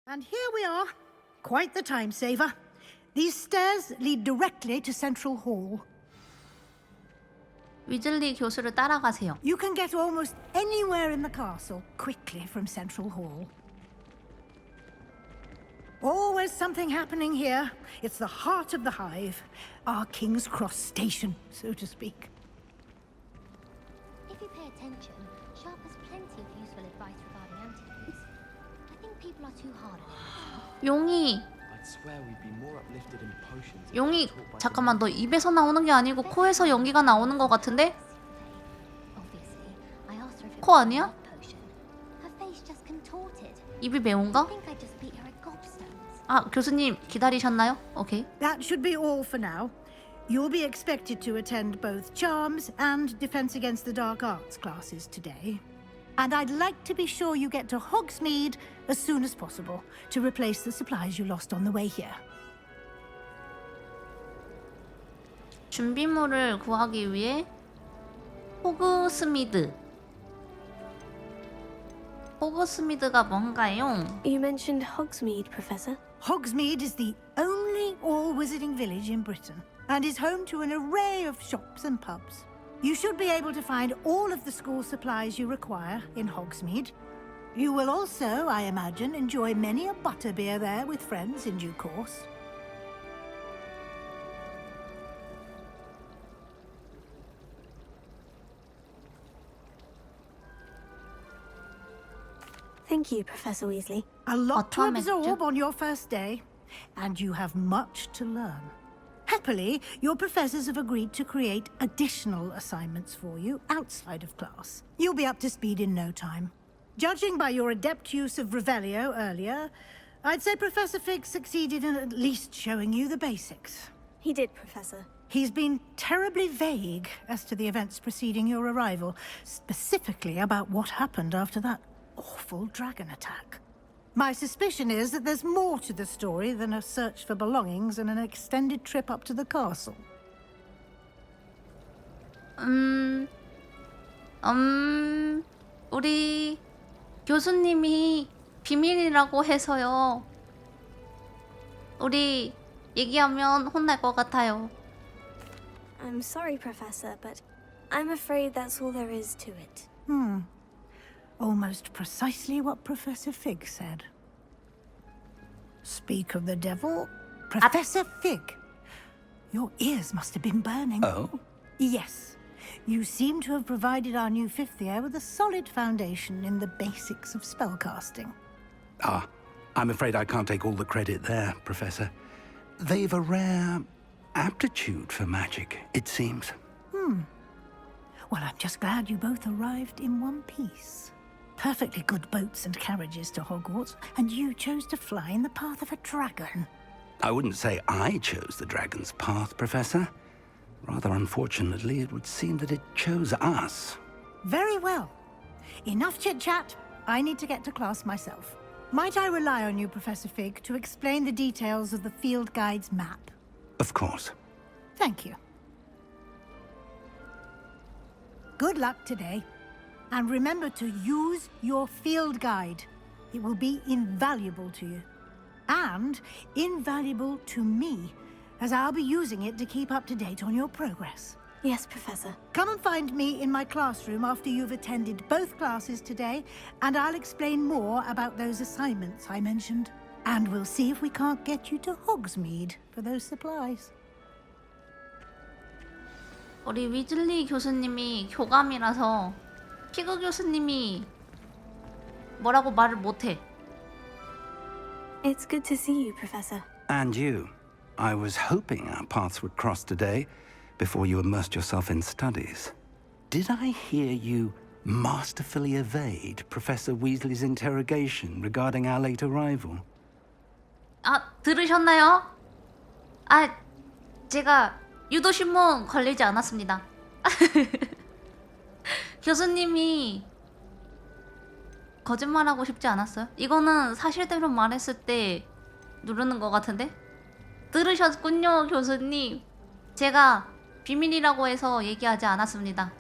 And here we are. Quite the time saver. These stairs lead directly to Central Hall. 위즐리 교수를 따라가세요. You can get almost anywhere in the castle quickly from Central Hall. Always something happening here. It's the heart of the hive. Our King's Cross station, so to speak. If you pay attention, Sharp has plenty of useful advice regarding antidotes. I think people are too hard on him. 용이 I'd swear we'd be more uplifted in potions. if 용이 taught by 잠깐만 너 입에서 나오는 게 아니고 코에서 연기가 나오는 것 같은데? Obviously, I asked her if it 코 was a 아니야? blood potion. Her face just contorted. 입이 매운가? I think I just beat her at gobstones. 아 교수님 기다리셨나요? 오케이. That should be all for now. You'll be expected to attend both Charms and Defense Against the Dark Arts classes today. And I'd like to be sure you get to Hogsmeade as soon as possible to replace the supplies you lost on the way here. 준비물을 구하기 위해 호그스미드. 호그스미드가 뭔가요? You mentioned Hogsmeade, Professor. Hogsmeade is the only all-wizarding village in Britain and is home to an array of shops and pubs. You should be able to find all of the school supplies you require in Hogsmeade. You will also, I imagine, enjoy many a butterbeer there with friends in due course. Thank you, Professor Weasley. A lot to Automatic. absorb on your first day, and you have much to learn. Happily, your professors have agreed to create additional assignments for you outside of class. You'll be up to speed in no time. Judging by your adept use of Revelio earlier, I'd say Professor Fig succeeded in at least showing you the basics. He did, Professor. He's been terribly vague as to the events preceding your arrival, specifically about what happened after that awful dragon attack. My suspicion is that there's more to the story than a search for belongings and an extended trip up to the castle. 우리 교수님이 비밀이라고 해서요. 우리 얘기하면 혼날 것 같아요. I'm sorry, Professor, but I'm afraid that's all there is to it. Almost precisely what Professor Fig said. Speak of the devil, Professor Fig. Your ears must have been burning. Oh? Yes. You seem to have provided our new fifth year with a solid foundation in the basics of spellcasting. Ah, I'm afraid I can't take all the credit there, Professor. They've a rare aptitude for magic, it seems. Well, I'm just glad you both arrived in one piece. Perfectly good boats and carriages to Hogwarts, and you chose to fly in the path of a dragon. I wouldn't say I chose the dragon's path, Professor. Rather unfortunately, it would seem that it chose us. Very well. Enough chit-chat. I need to get to class myself. Might I rely on you, Professor Fig, to explain the details of the field guide's map? Of course. Thank you. Good luck today. And remember to use your field guide. It will be invaluable to you. And invaluable to me, as I'll be using it to keep up to date on your progress. Yes, Professor. Come and find me in my classroom after you've attended both classes today, and I'll explain more about those assignments I mentioned. And we'll see if we can't get you to Hogsmeade for those supplies. 우리 위즐리 교수님이 교감이라서 피그 교수님이 뭐라고 말을 못해. It's good to see you, Professor. And you. I was hoping our paths would cross today before you immersed yourself in studies. Did I hear you masterfully evade Professor Weasley's interrogation regarding our late arrival? 아, 들으셨나요? 아, 제가 유도신문 걸리지 않았습니다. 교수님이 거짓말하고 싶지 않았어요? 이거는 사실대로 말했을 때 누르는 것 같은데? 들으셨군요, 교수님. 제가 비밀이라고 해서 얘기하지 않았습니다.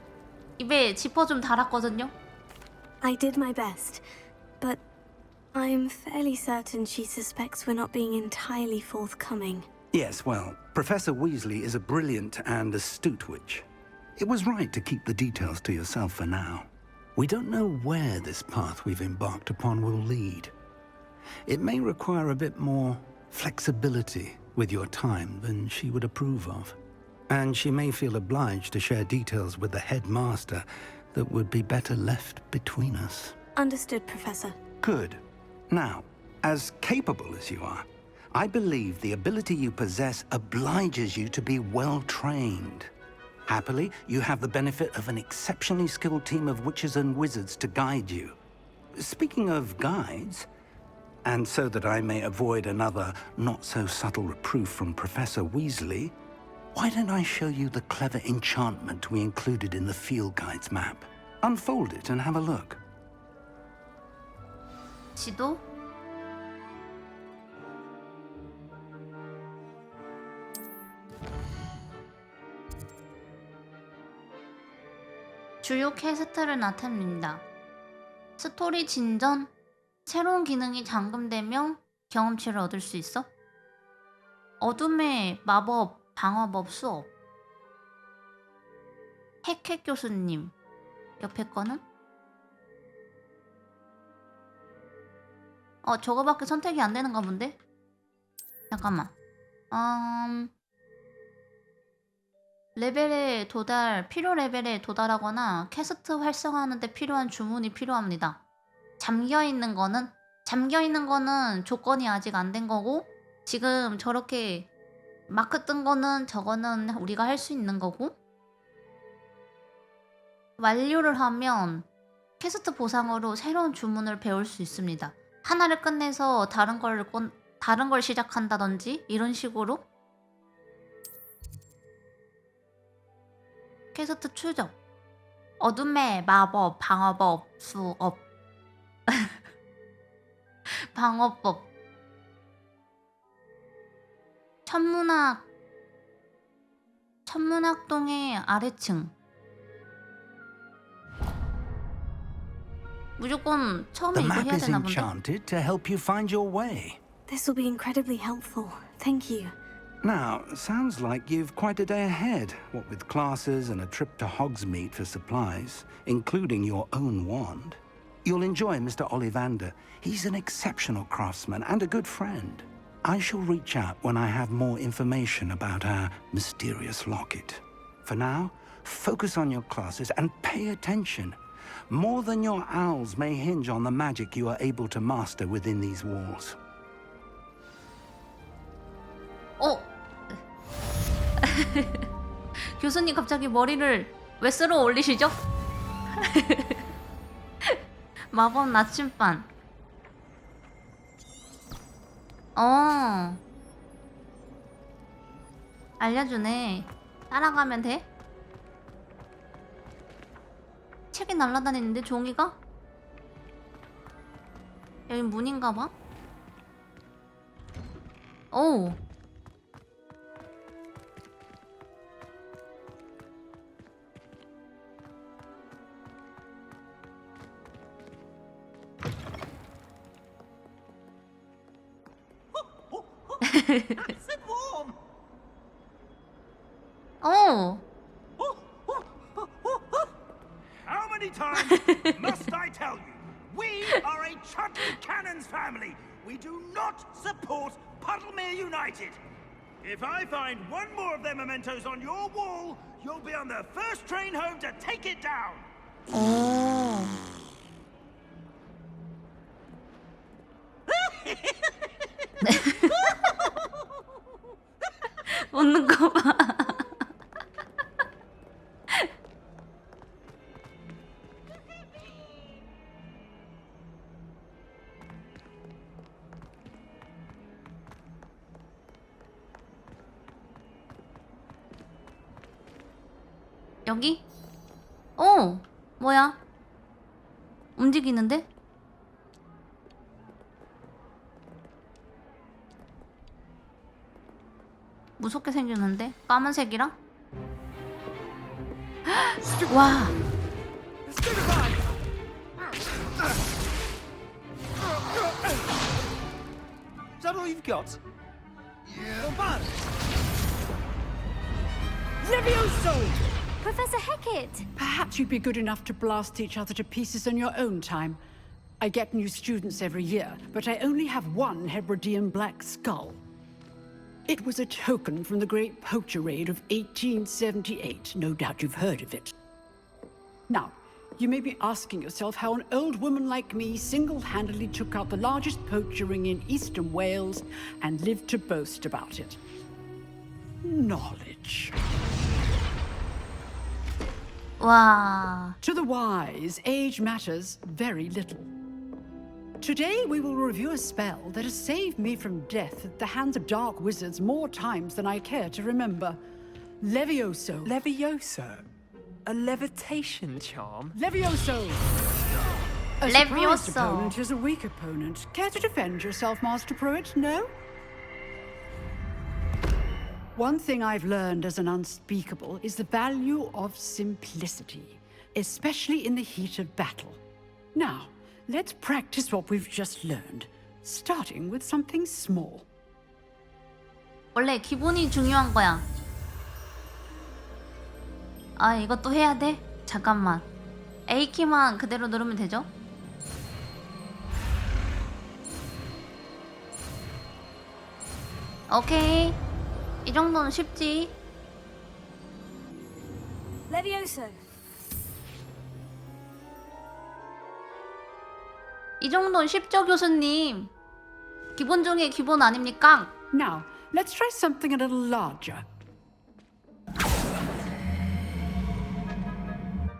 입에 지퍼 좀 달았거든요. I did my best, but I'm fairly certain she suspects we're not being entirely forthcoming. Yes, well, Professor Weasley is a brilliant and astute witch. It was right to keep the details to yourself for now. We don't know where this path we've embarked upon will lead. It may require a bit more flexibility with your time than she would approve of. And she may feel obliged to share details with the headmaster that would be better left between us. Understood, Professor. Good. Now, as capable as you are, I believe the ability you possess obliges you to be well trained. Happily, you have the benefit of an exceptionally skilled team of witches and wizards to guide you. Speaking of guides, and so that I may avoid another not-so-subtle reproof from Professor Weasley, why don't I show you the clever enchantment we included in the field guide's map? Unfold it and have a look. 지도? 주요 퀘스트를 나타냅니다. 스토리 진전, 새로운 기능이 잠금되며 경험치를 얻을 수 있어? 어둠의 마법, 방어법 수업. 핵핵 교수님. 옆에 거는? 저거밖에 선택이 안 되는가 본데? 잠깐만. 레벨에 도달, 필요 레벨에 도달하거나 퀘스트 활성화하는 데 필요한 주문이 필요합니다. 잠겨있는 거는 조건이 아직 안 된 거고, 지금 저렇게 마크 뜬 거는 저거는 우리가 할 수 있는 거고, 완료를 하면 퀘스트 보상으로 새로운 주문을 배울 수 있습니다. 하나를 끝내서 다른 걸 시작한다든지 이런 식으로. 퀘스트 추적. 어둠의 마법, 방어법, 수업. 방어법. 천문학동의 아래층. 무조건 처음에 The 이거 map 해야 is 되나 본데? enchanted to help you find your way. This will be incredibly helpful. Thank you. Now, sounds like you've quite a day ahead, what with classes and a trip to Hogsmeade for supplies, including your own wand. You'll enjoy Mr. Ollivander. He's an exceptional craftsman and a good friend. I shall reach out when I have more information about our mysterious locket. For now, focus on your classes and pay attention. More than your owls may hinge on the magic you are able to master within these walls. 교수님 갑자기 머리를 왜 쓸어 올리시죠? 마법 나침반. 알려주네. 따라가면 돼? 책이 날아다니는데 종이가? 여기 문인가봐? 오. 오. How many times must I tell you? We are a Chudley Cannons family. We do not support Puddlemere United. If I find one more of their mementos on your wall, you'll be on the first train home to take it down. 오. 웃는 거 봐. 여기? 뭐야? 움직이는데? 무섭게 생겼는데? 까만색이라? 와. that all you've got? Levioso! Professor Hecat! Perhaps you'd be good enough to blast each other to pieces in your own time. I get new students every year, but I only have one Hebridean black skull. It was a token from the Great Poacher Raid of 1878. No doubt you've heard of it. Now, you may be asking yourself how an old woman like me single-handedly took out the largest poacher ring in eastern Wales and lived to boast about it. Knowledge. 와. To the wise, age matters very little. Today we will review a spell that has saved me from death at the hands of dark wizards more times than I care to remember. Levioso. Levioso? A levitation charm? Levioso! A surprised Levioso. opponent is a weak opponent. Care to defend yourself, Master Pruitt? No? One thing I've learned as an unspeakable is the value of simplicity, especially in the heat of battle. Now, let's practice what we've just learned, starting with something small. 원래 기본이 중요한 거야. 아, 이것도 해야 돼? 잠깐만. A키만 그대로 누르면 되죠? 오케이. 이 정도는 쉽지. Levioso! 이 정도는 쉽죠, 교수님? 기본 중에 기본 아닙니까? Now, let's try something a little larger.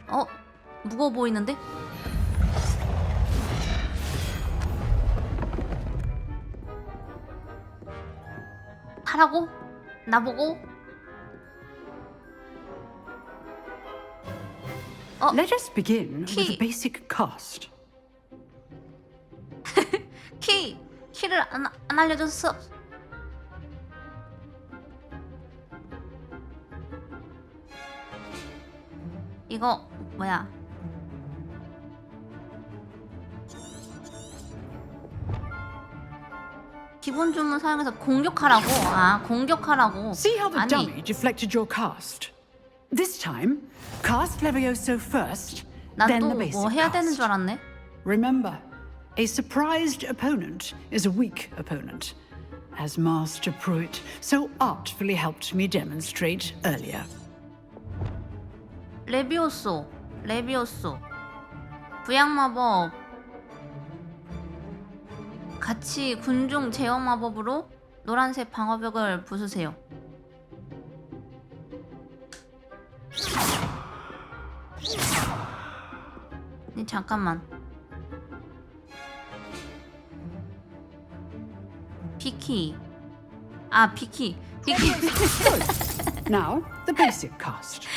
어? 무거워 보이는데? 하라고? 나보고? Let us begin with Key. a basic cast. 키를 안 알려줬어. 이거 뭐야? 기본 주문 사용해서 공격하라고. 아, 공격하라고. See how the 아니, dummy deflected your cast? This time, cast Levioso first, 난 then 또 the basic 뭐 해야 되는 cast. 줄 알았네. Remember, a surprised opponent is a weak opponent, as Master Pruitt so artfully helped me demonstrate earlier. 레비오소. 부양 마법. 같이 군중 제어 마법으로 노란색 방어벽을 부수세요. 네, 잠깐만. 비키. 아, 비키. Now, the basic cast.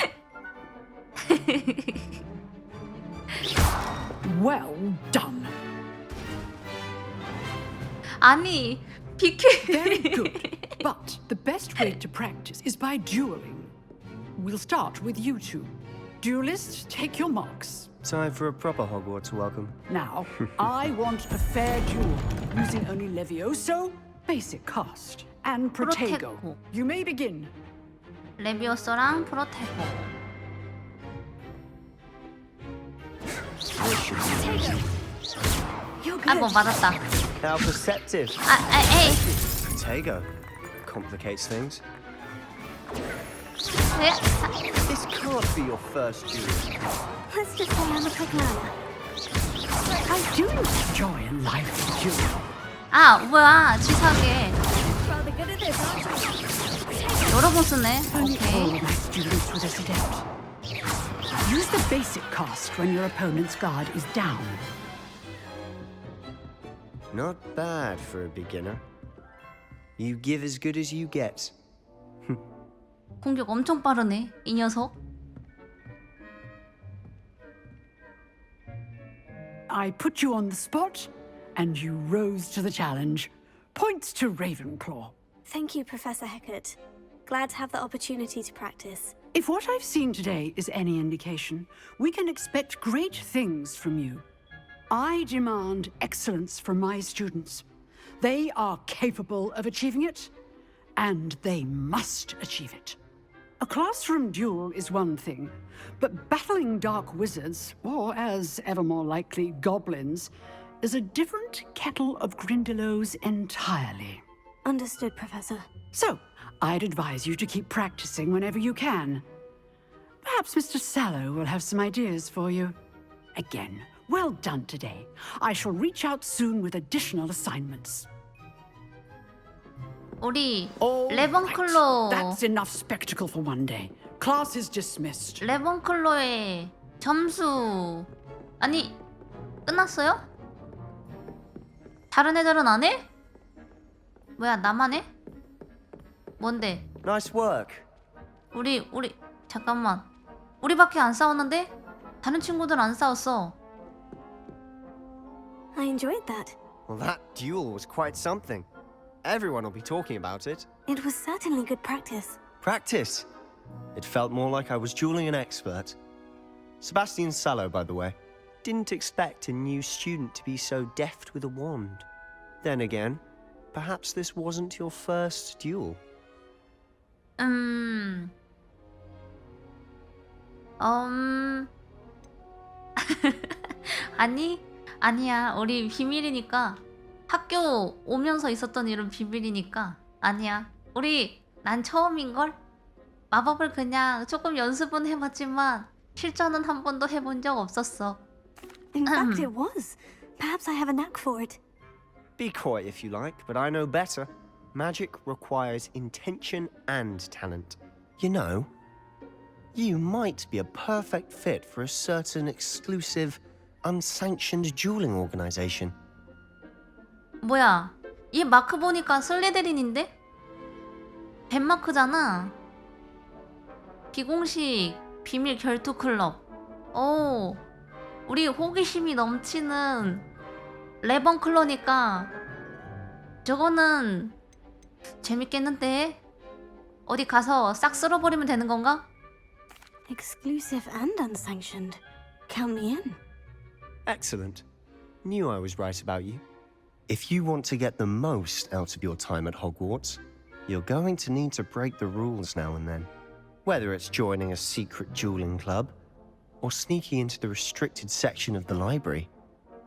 Well done. 아니, 비키. Very good. But the best way to practice is by dueling. We'll start with you two. Duelists, take your marks. Time for a proper Hogwarts welcome. Now, I want a fair duel, using only Levioso, basic cast, and Protego. Protego. You may begin. 레비오소랑 프로테고. You're good. 아이고, 맞았다. How perceptive. 에이. Protego. Complicates things. 네? This can't be your first duel. Let's just say I'm a quick learner. I do enjoy a lively duel. 아, 뭐야. 치사하게. Rather good at this, aren't you? 여러 번 쓰네. Only all 오케이. of my students were this adept. Use the basic cast when your opponent's guard is down. Not bad for a beginner. You give as good as you get. 공격 엄청 빠르네, 이 녀석. I put you on the spot, and you rose to the challenge. Points to Ravenclaw. Thank you, Professor Hecat. Glad to have the opportunity to practice. If what I've seen today is any indication, we can expect great things from you. I demand excellence from my students. They are capable of achieving it, and they must achieve it. A classroom duel is one thing, but battling dark wizards, or as ever more likely, goblins, is a different kettle of Grindylows entirely. Understood, Professor. So, I'd advise you to keep practicing whenever you can. Perhaps Mr. Sallow will have some ideas for you. Again, well done today. I shall reach out soon with additional assignments. 우리 All 레번클로 right. That's enough spectacle for one day. Class is dismissed. 레번클로의 점수 아니 끝났어요? 다른 애들은 안 해? 뭐야 나만 해? 뭔데? Nice work. 우리 잠깐만 우리밖에 안 싸웠는데? 다른 친구들 안 싸웠어. I enjoyed that. Well, that duel was quite something. Everyone will be talking about it. It was certainly good practice. Practice. It felt more like I was dueling an expert. Sebastian Sallow, by the way, didn't expect a new student to be so deft with a wand. Then again, perhaps this wasn't your first duel. 아니야. 우리 비밀이니까. 학교 오면서 있었던 일은 비밀이니까. 아니야. 난 처음인걸? 마법을 그냥 조금 연습은 해봤지만 실전은 한 번도 해본 적 없었어. In fact, it was. Perhaps I have a knack for it. Be coy if you like, but I know better. Magic requires intention and talent. You know, you might be a perfect fit for a certain exclusive, unsanctioned dueling organization. 뭐야? 얘 마크 보니까 슬리데린인데? 벤마크잖아. 비공식 비밀 결투 클럽. 오, 우리 호기심이 넘치는 레번클로니까 저거는 재밌겠는데? 어디 가서 싹 쓸어버리면 되는 건가? Exclusive and unsanctioned. Count me in. Excellent. Knew I was right about you. If you want to get the most out of your time at Hogwarts, you're going to need to break the rules now and then. Whether it's joining a secret dueling club or sneaking into the restricted section of the library,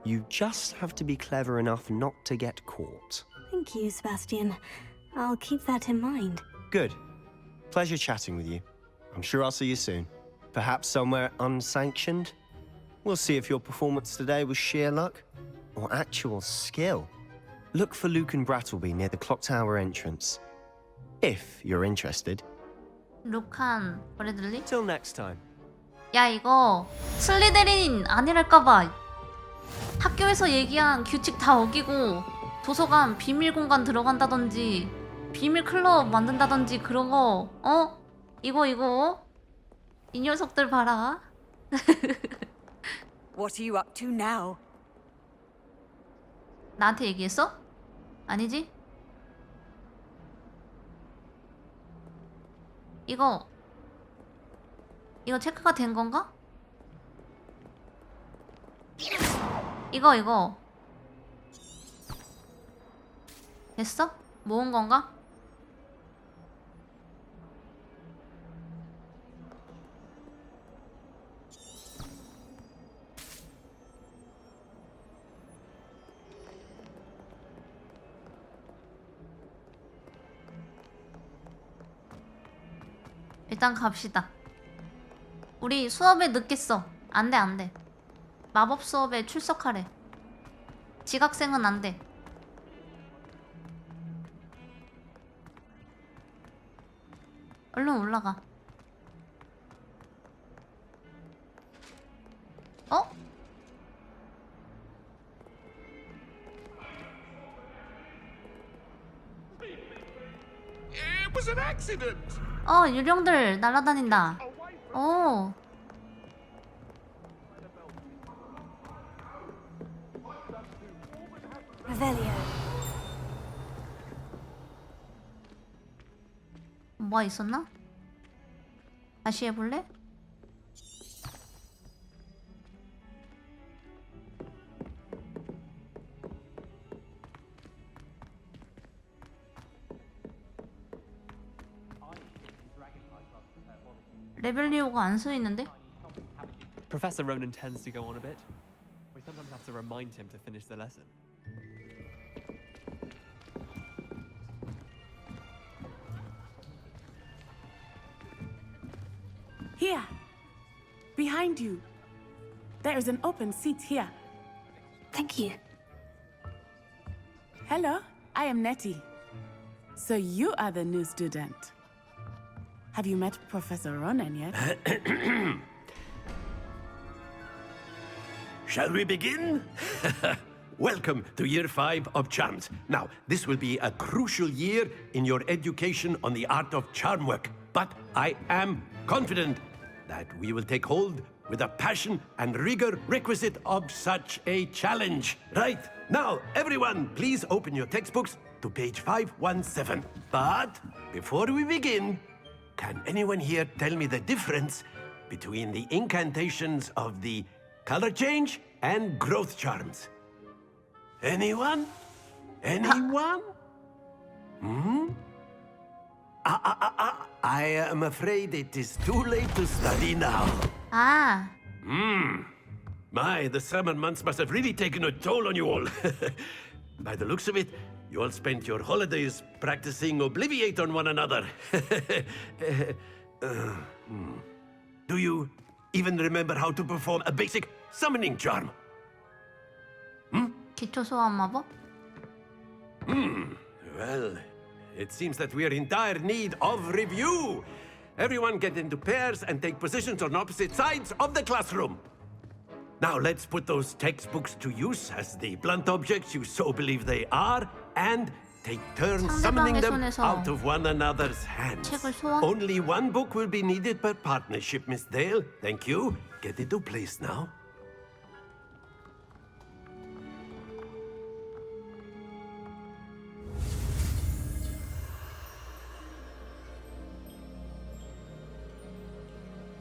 you just have to be clever enough not to get caught. Thank you, Sebastian. I'll keep that in mind. Good. Pleasure chatting with you. I'm sure I'll see you soon. Perhaps somewhere unsanctioned? We'll see if your performance today was sheer luck or actual skill. Look for Luke and Brattleby near the clock tower entrance. If you're interested. 루칸, 브래들리? Till next time. 야 이거 슬리데린 아니랄까봐 학교에서 얘기한 규칙 다 어기고 도서관 비밀 공간 들어간다든지 비밀 클럽 만든다든지 그런 거 이거 이 녀석들 봐라. What are you up to now? 나한테 얘기했어? 아니지? 이거 체크가 된 건가? 이거 됐어? 모은 건가? 일단 갑시다. 우리 수업에 늦겠어. 안돼. 마법 수업에 출석하래. 지각생은 안돼. 얼른 올라가. It was an accident. 유령들 날아다닌다. Revelio. 뭐가 있었나? 다시 해볼래? 레벨리오가 안 쓰이는데? Professor Ronan tends to go on a bit. We sometimes have to remind him to finish the lesson. Here, behind you. There is an open seat here. Thank you. Hello, I am Nettie. So you are the new student. Have you met Professor Ronan yet? Shall we begin? Welcome to Year 5 of Charms. Now, this will be a crucial year in your education on the art of charm work. But I am confident that we will take hold with the passion and rigor requisite of such a challenge. Right, now, everyone, please open your textbooks to page 517. But before we begin, can anyone here tell me the difference between the incantations of the color change and growth charms? Anyone? Anyone? I am afraid it is too late to study now. 아, My, the summer months must have really taken a toll on you all. By the looks of it, you all spent your holidays practicing Obliviate on one another. Do you even remember how to perform a basic summoning charm? 기초 소환 마법? Well, it seems that we are in dire need of review. Everyone get into pairs and take positions on opposite sides of the classroom. Now let's put those textbooks to use as the blunt objects you so believe they are, and take turns summoning them out of one another's hands. 책을 소환? Only one book will be needed per partnership, Miss Dale. Thank you. Get into place now.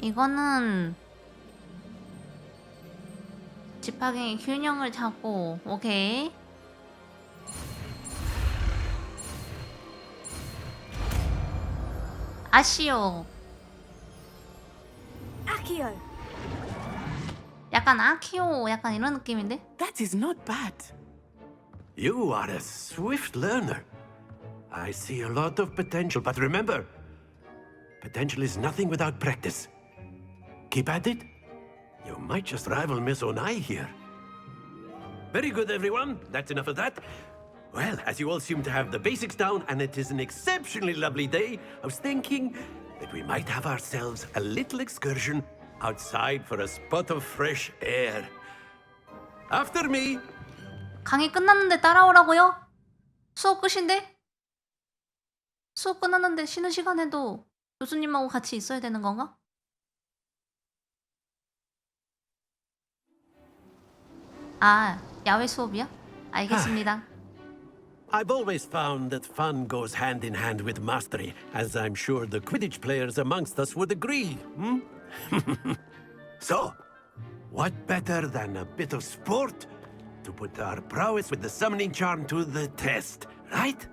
이거는 지팡이 균형을 잡고 오케이. 아시오. Accio! 약간 아키오 약간 이런 느낌인데? That is not bad. You are a swift learner. I see a lot of potential, but remember, potential is nothing without practice. Keep at it. You might just rival Miss Onai here. Very good, everyone. That's enough of that. Well, as you all seem to have the basics down, and it is an exceptionally lovely day, I was thinking that we might have ourselves a little excursion outside for a spot of fresh air. After me. 강의 끝났는데 따라오라고요? 수업 끝인데? 수업 끝났는데 쉬는 시간에도 교수님하고 같이 있어야 되는 건가? 아, 야외 수업이야? 알겠습니다. I've always found that fun goes hand in hand with mastery, as I'm sure the Quidditch players amongst us would agree. So, what better than a bit of sport to put our prowess with the summoning charm to the test, right?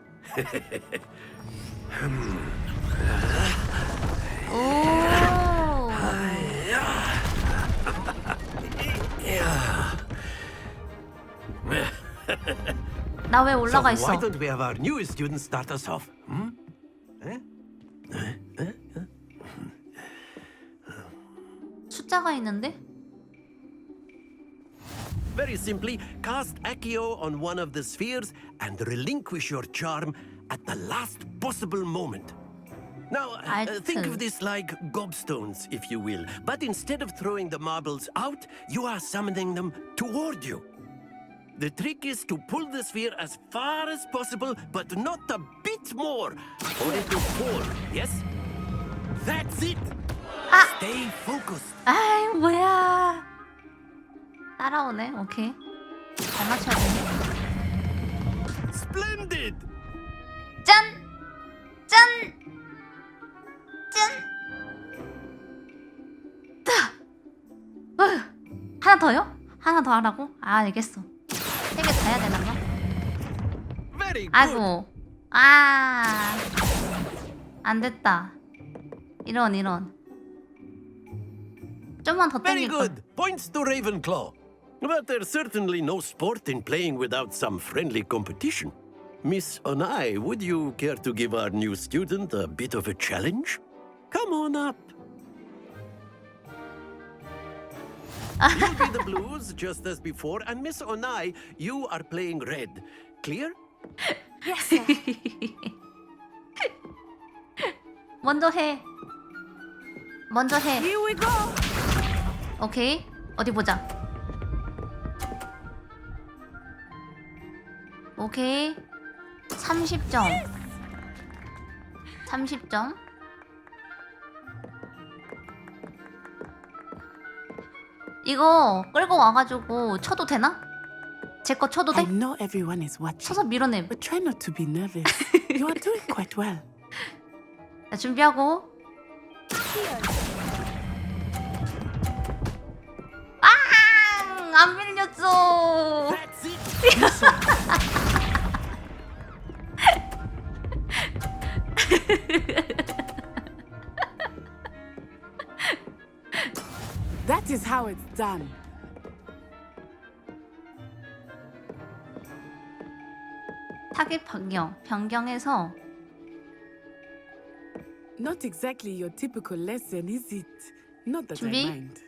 나 왜 올라가 있어? So why don't we have our newest students start us off? 숫자가 있는데? Very simply, cast Accio on one of the spheres and relinquish your charm at the last possible moment. Now, think of this like gobstones, if you will. But instead of throwing the marbles out, you are summoning them toward you. The trick is to pull the sphere as far as possible, but not a bit more, or it will fall, yes? That's it! Stay focused. 아이, 뭐야. 따라오네, 오케이. 잘 맞춰야 되네. Splendid! 짠! 짠! 짠! 따! 하나 더요? 하나 더 하라고? 아, 알겠어. 3개 다 해야 되나 봐. 아이고. 아. 안 됐다. 이런. 좀만 더 Very 땡길 걸. good. Points to Ravenclaw. But there's certainly no sport in playing without some friendly competition. Miss Onai, would you care to give our new student a bit of a challenge? Come on up. You'll be the blues just as before, and Miss Onai, you are playing red. Clear? Yes, sir. 먼저 해. 먼저 해. Here we go. 오케이. 어디 보자. 오케이. 30점. 30점. 이거 끌고 와가지고 쳐도 되나? 제 거 쳐도 돼? I know everyone is watching, 쳐서 밀어내. but try not to be nervous. You are doing quite well. 자, 준비하고. 아! 안 밀렸어. That's it. That is how it's done. 타겟 변경해서 Not exactly your typical lesson, is it? Not that 준비. I mind.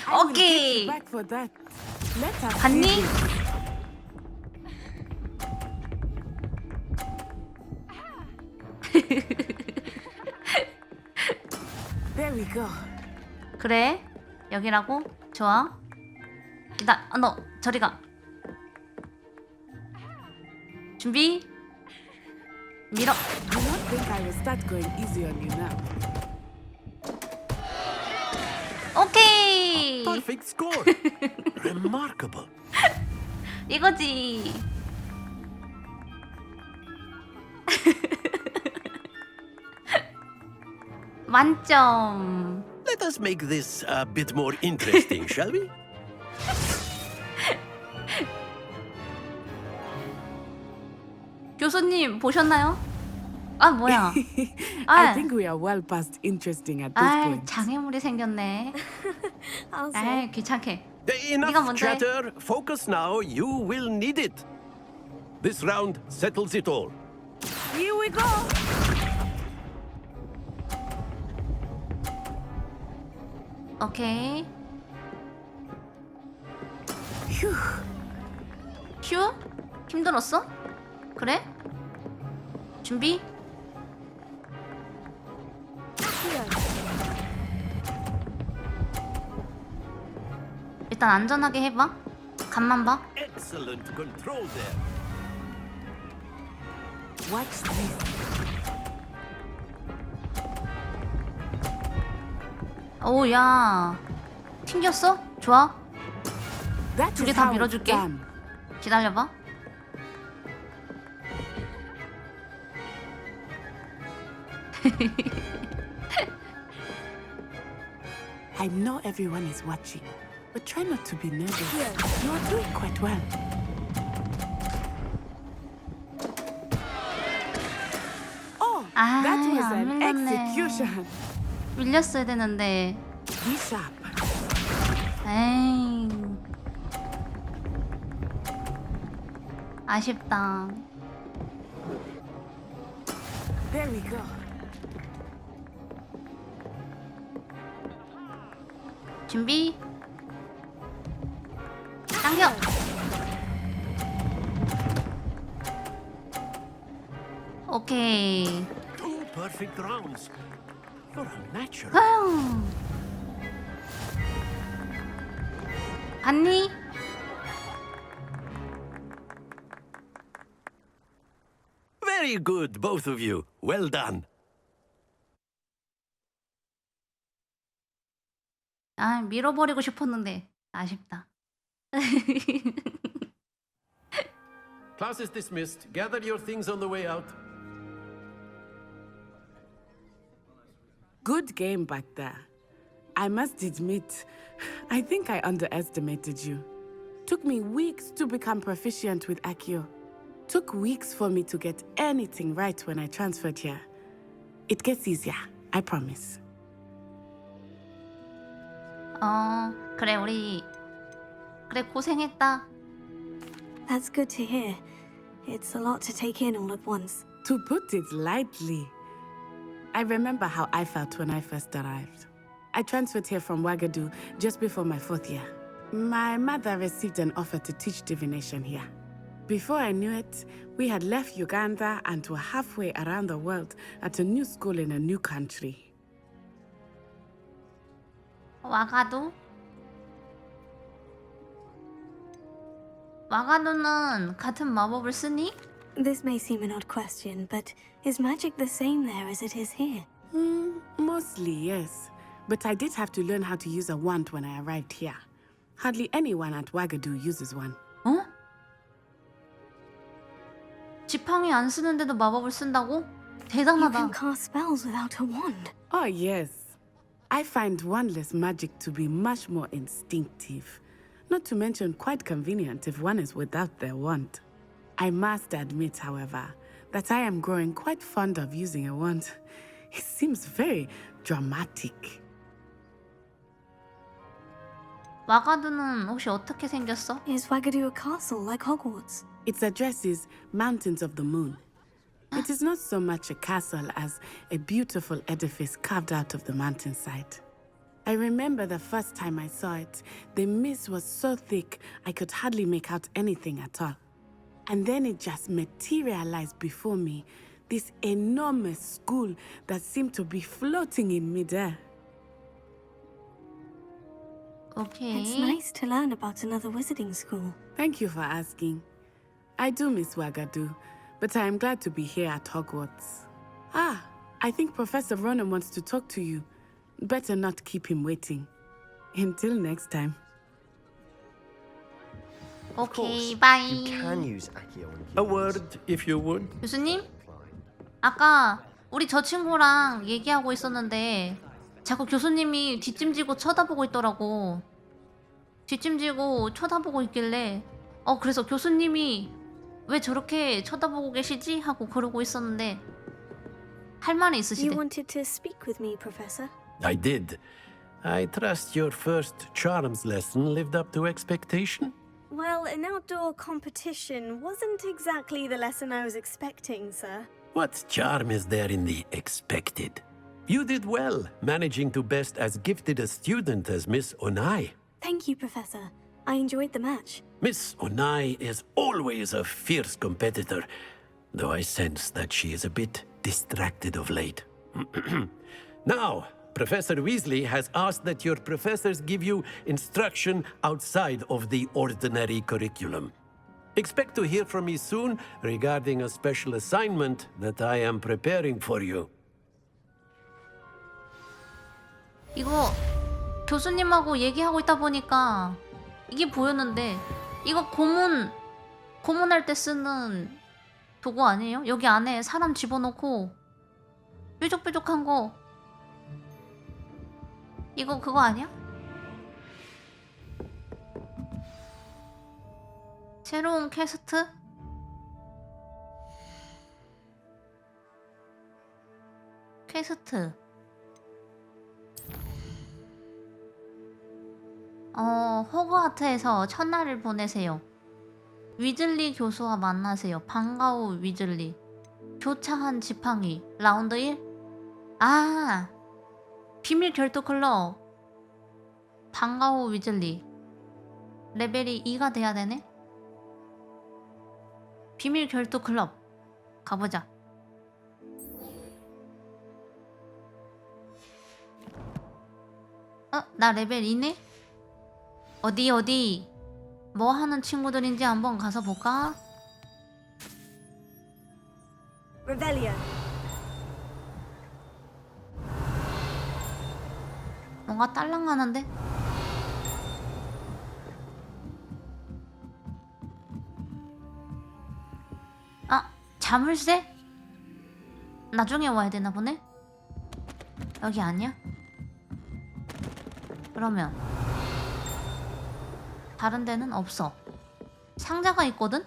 I will get 오케이. you back for that. Let us see 갔니? this. There we go. 그래. 여기라고? 좋아. 일단 너 저리 가. 준비. 밀어. Do not think I will start going easy on you now. 오케이. Perfect score. Remarkable. 이거지. 만점. Let us make this a bit more interesting, shall we? 교수님 보셨나요? 아 뭐야? I think we are well past interesting at this 아 point. 장애물이 생겼네. I'll 아 say. 귀찮게. 네가 Enough 먼저 해. chatter. Focus now. You will need it. This round settles it all. Here we go. 오케이. Phew. 휴? 힘들었어? 그래? 준비? 일단 안전하게 해봐. 간만 봐. Excellent control there. Watch this. 오야. 튕겼어? 좋아. That 두 개 is 다 how it's 밀어줄게. done. 기다려봐. I know everyone is watching, but try not to be nervous. You are doing quite well. Oh, 아, that was 안 an 밀렸네. execution. 밀렸어야 되는데. Be sharp. 에이. 아쉽다. There we go. 준비. 당겨. 오케이. Two perfect rounds. You're unnatural. 아유. 봤니? Very good, both of you. Well done. 아, 밀어버리고 싶었는데 아쉽다. Class is dismissed. Gather your things on the way out. Good game back there. I must admit, I think I underestimated you. Took me weeks to become proficient with Accio. Took weeks for me to get anything right when I transferred here. It gets easier, I promise. 그래 우리 그래 고생했다. That's good to hear. It's a lot to take in all at once. To put it lightly, I remember how I felt when I first arrived. I transferred here from Ouagadougou just before my 4th year. My mother received an offer to teach divination here. Before I knew it, we had left Uganda and were halfway around the world at a new school in a new country. 와가도는 같은 마법을 쓰니? This may seem an odd question, but is magic the same there as it is here? Mostly, yes. But I did have to learn how to use a wand when I arrived here. Hardly anyone at Ouagadougou uses one. 어? 지팡이 안 쓰는데도 마법을 쓴다고? 대단하다. You can cast spells without a wand. Oh, yes. I find wandless magic to be much more instinctive. Not to mention quite convenient if one is without their wand. I must admit, however, that I am growing quite fond of using a wand. It seems very dramatic. 와가도는 혹시 어떻게 생겼어? Is Ouagadougou a castle like Hogwarts? Its address is Mountains of the Moon. It is not so much a castle as a beautiful edifice carved out of the mountainside. I remember the first time I saw it, the mist was so thick I could hardly make out anything at all. And then it just materialized before me, this enormous school that seemed to be floating in midair. Okay. It's nice to learn about another wizarding school. Thank you for asking. I do miss Ouagadougou, but I am glad to be here at Hogwarts. Ah, I think Professor Ronan wants to talk to you. Better not keep him waiting. Until next time. 오케이, 바이. You can use Accio and A word, if you would. 교수님? 아까 우리 저 친구랑 얘기하고 있었는데 자꾸 교수님이 뒷짐지고 쳐다보고 있더라고. 뒷짐지고 쳐다보고 있길래 그래서 교수님이 왜 저렇게 쳐다보고 계시지? 하고 그러고 있었는데 할 말이 있으시대. You wanted to speak with me, Professor? I did. I trust your first charms lesson lived up to expectation? Well, an outdoor competition wasn't exactly the lesson I was expecting, sir. What charm is there in the expected? You did well, managing to best as gifted a student as Miss Onai. Thank you, Professor. I enjoyed the match. Miss Onai is always a fierce competitor, though I sense that she is a bit distracted of late. Now, Professor Weasley has asked that your professors give you instruction outside of the ordinary curriculum. Expect to hear from me soon regarding a special assignment that I am preparing for you. 이거 교수님하고 얘기하고 있다 보니까 이게 보였는데 이거 고문할 때 쓰는 도구 아니에요? 여기 안에 사람 집어넣고 뾰족뾰족한 거 이거 그거 아니야? 새로운 퀘스트? 퀘스트 호그와트에서 첫날을 보내세요. 위즐리 교수와 만나세요. 방과후 위즐리. 교차한 지팡이. 라운드 1? 아! 비밀 결투 클럽. 방과후 위즐리. 레벨이 2가 돼야 되네? 비밀 결투 클럽. 가보자. 나 레벨 2네? 어디? 뭐 하는 친구들인지 한번 가서 볼까? Revelio. 뭔가 딸랑하는데? 자물쇠? 나중에 와야 되나 보네? 여기 아니야? 그러면 다른 데는 없어. 상자가 있거든?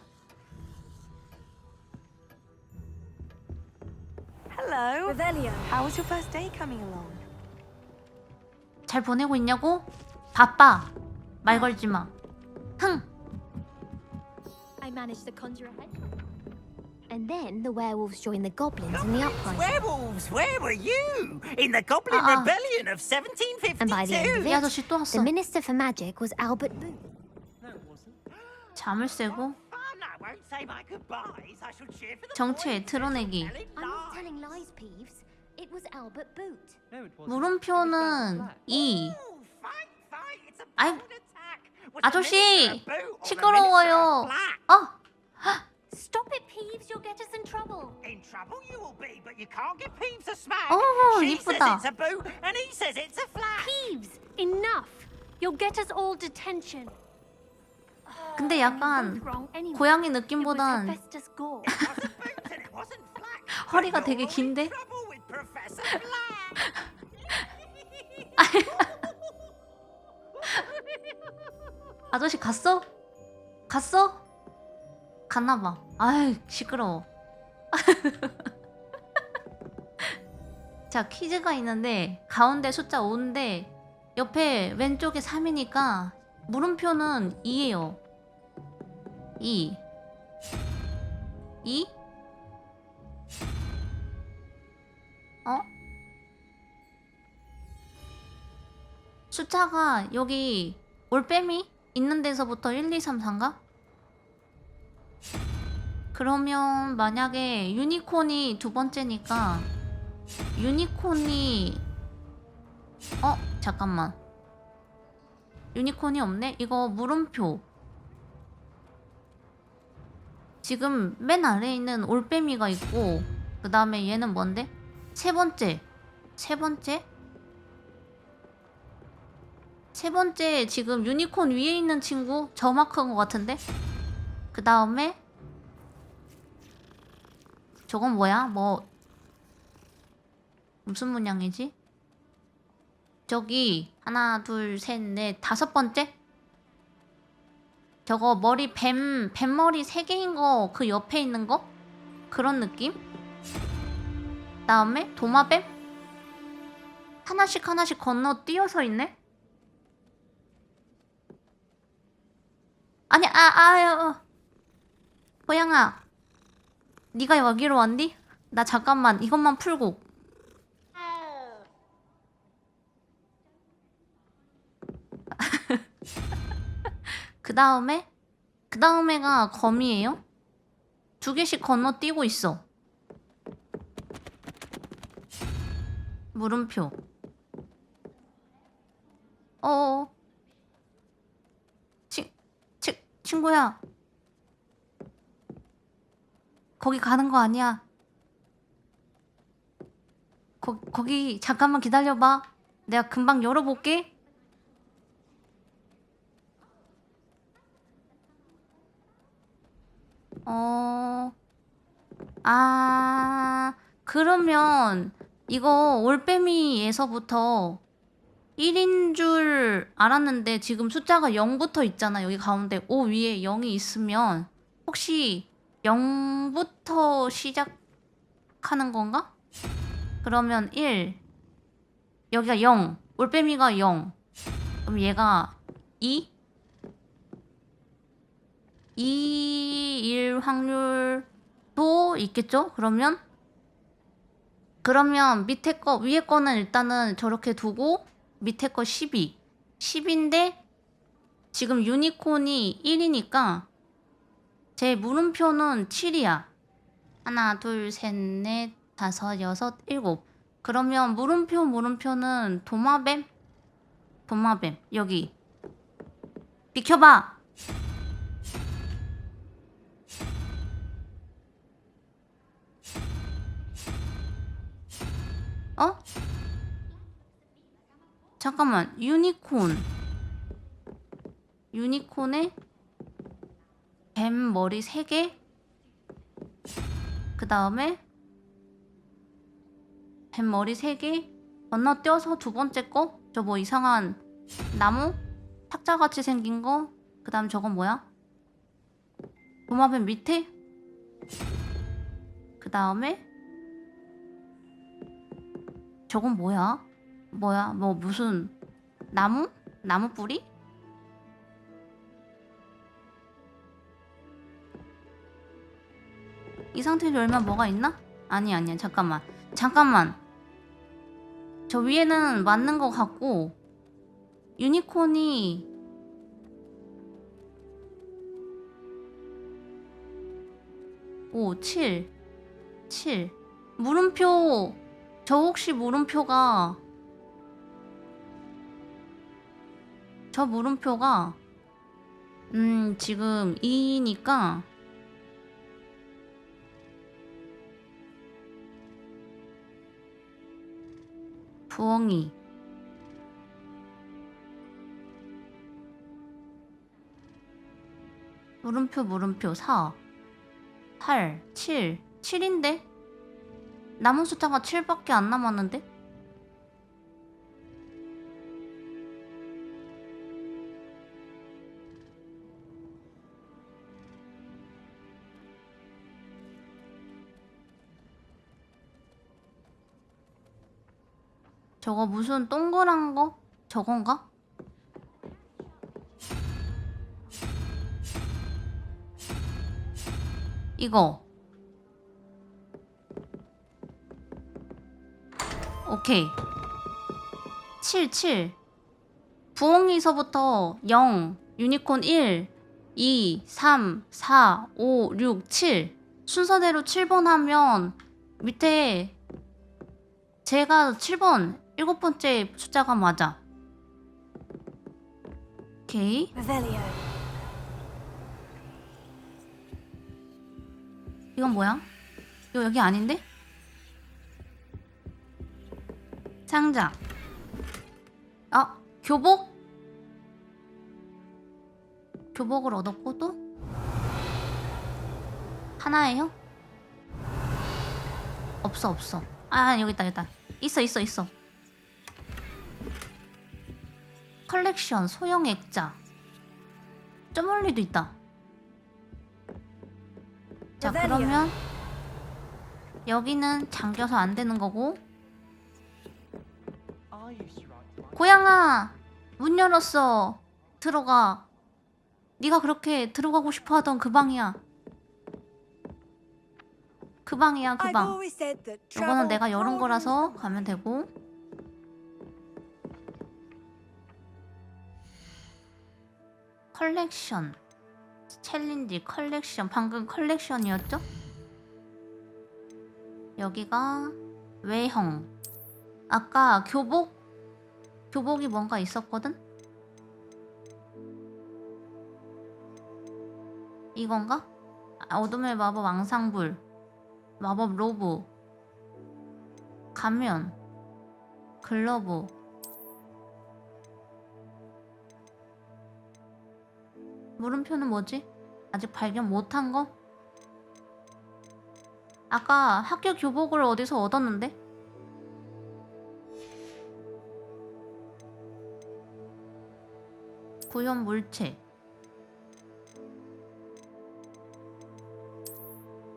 Hello. Revelio. How was your first day coming along? 잘 보내고 있냐고? 바빠. 말 걸지 마. 흥. I managed to conjure a head. And then the werewolves joined the goblins in the uprising. Werewolves, where were you? In the Goblin Rebellion of 1752? And by the end of 이 아저씨 또 it, 왔어. the Minister for Magic was Albert Booth. 잠을 쐬고 I won't say my goodbyes. I shall cheer for the 정체에 드러내기. I'm not telling lies, Peeves. It was Albert Boot. 물음표는 2. 아이, 아저씨 시끄러워요. Stop it, Peeves. You'll get us in trouble. In trouble you will be, but you can't give Peeves a smack. 오, She says 이쁘다. it's a boo, and he says it's a flat. Peeves, enough. You'll get us all detention. 근데 약간 고양이 느낌보단 Festus Gore. 허리가 되게 긴데? Trouble with Professor Flat. 아저씨 갔어? 갔어? 갔나봐. 아유 시끄러워. 자 퀴즈가 있는데 가운데 숫자 5인데 옆에 왼쪽에 3이니까 물음표는 2예요. 2 2? 어? 숫자가 여기 올빼미 있는 데서부터 1, 2, 3, 4인가? 그러면 만약에 유니콘이 두 번째니까 유니콘이 잠깐만 유니콘이 없네? 이거 물음표 지금 맨 아래에 있는 올빼미가 있고 그 다음에 얘는 뭔데? 세 번째 지금 유니콘 위에 있는 친구 저 마크인 것 같은데? 그 다음에 저건 뭐야? 뭐 무슨 문양이지? 저기 하나 둘 셋 넷 다섯 번째? 저거 머리 뱀머리 3개인 거 그 옆에 있는 거? 그런 느낌? 다음에 도마뱀? 하나씩 건너뛰어서 있네? 아니 고양아 네가 여기로 왔니? 나 잠깐만 이것만 풀고 그 다음에가 거미예요? 2개씩 건너뛰고 있어. 물음표. 친구야. 거기 가는 거 아니야. 거기 잠깐만 기다려봐. 내가 금방 열어볼게. 그러면 이거 올빼미에서부터 1인 줄 알았는데 지금 숫자가 0부터 있잖아. 여기 가운데 O 위에 0이 있으면 혹시 0부터 시작하는 건가? 그러면 1 여기가 0 올빼미가 0 그럼 얘가 2일 확률도 있겠죠? 그러면 밑에 거 위에 거는 일단은 저렇게 두고 밑에 거 10인데 지금 유니콘이 1이니까 제 물음표는 7이야. 하나 둘 셋 넷 다섯 여섯 일곱. 그러면 물음표는 도마뱀 여기 비켜봐. 잠깐만 유니콘에 뱀 머리 3개 그 다음에 뱀 머리 3개 건너뛰어서 두 번째 거 저 뭐 이상한 나무 탁자같이 생긴 거 그 다음 저건 뭐야? 도마뱀 밑에 그 다음에 저건 뭐야? 뭐야? 뭐 무슨 나무? 나무 뿌리? 이 상태로 열면 뭐가 있나? 아니야 잠깐만 저 위에는 맞는 것 같고 유니콘이 오 7 물음표 저 혹시 물음표가 지금 2니까 부엉이 물음표 4 8 7인데? 남은 숫자가 7밖에 안 남았는데? 저거 무슨 동그란 거? 저건가? 이거 오케이 7 부엉이서부터 0 유니콘 1 2 3 4 5 6 7 순서대로 7번 하면 밑에 제가 7번 7번째 숫자가 맞아. 오케이. 이건 뭐야? 이거 여기 아닌데? 상자. 아, 교복? 교복을 얻었고 또? 하나예요? 없어. 아, 여기 있다. 있어. 컬렉션 소형 액자. 저 멀리도 있다. 자, 그러면 여기는 잠겨서 안 되는 거고. 고양아, 문 열었어. 들어가. 네가 그렇게 들어가고 싶어 하던 그 방이야. 그 방이야, 그 방. 이거는 내가 열은 거라서 가면 되고. 컬렉션. 챌린지 컬렉션. 방금 컬렉션이었죠? 여기가 외형. 아까 교복이 뭔가 있었거든? 이건가? 어둠의 마법 앙상블, 마법 로브, 가면, 글러브. 물음표는 뭐지? 아직 발견 못한 거? 아까 학교 교복을 어디서 얻었는데? 구현 물체.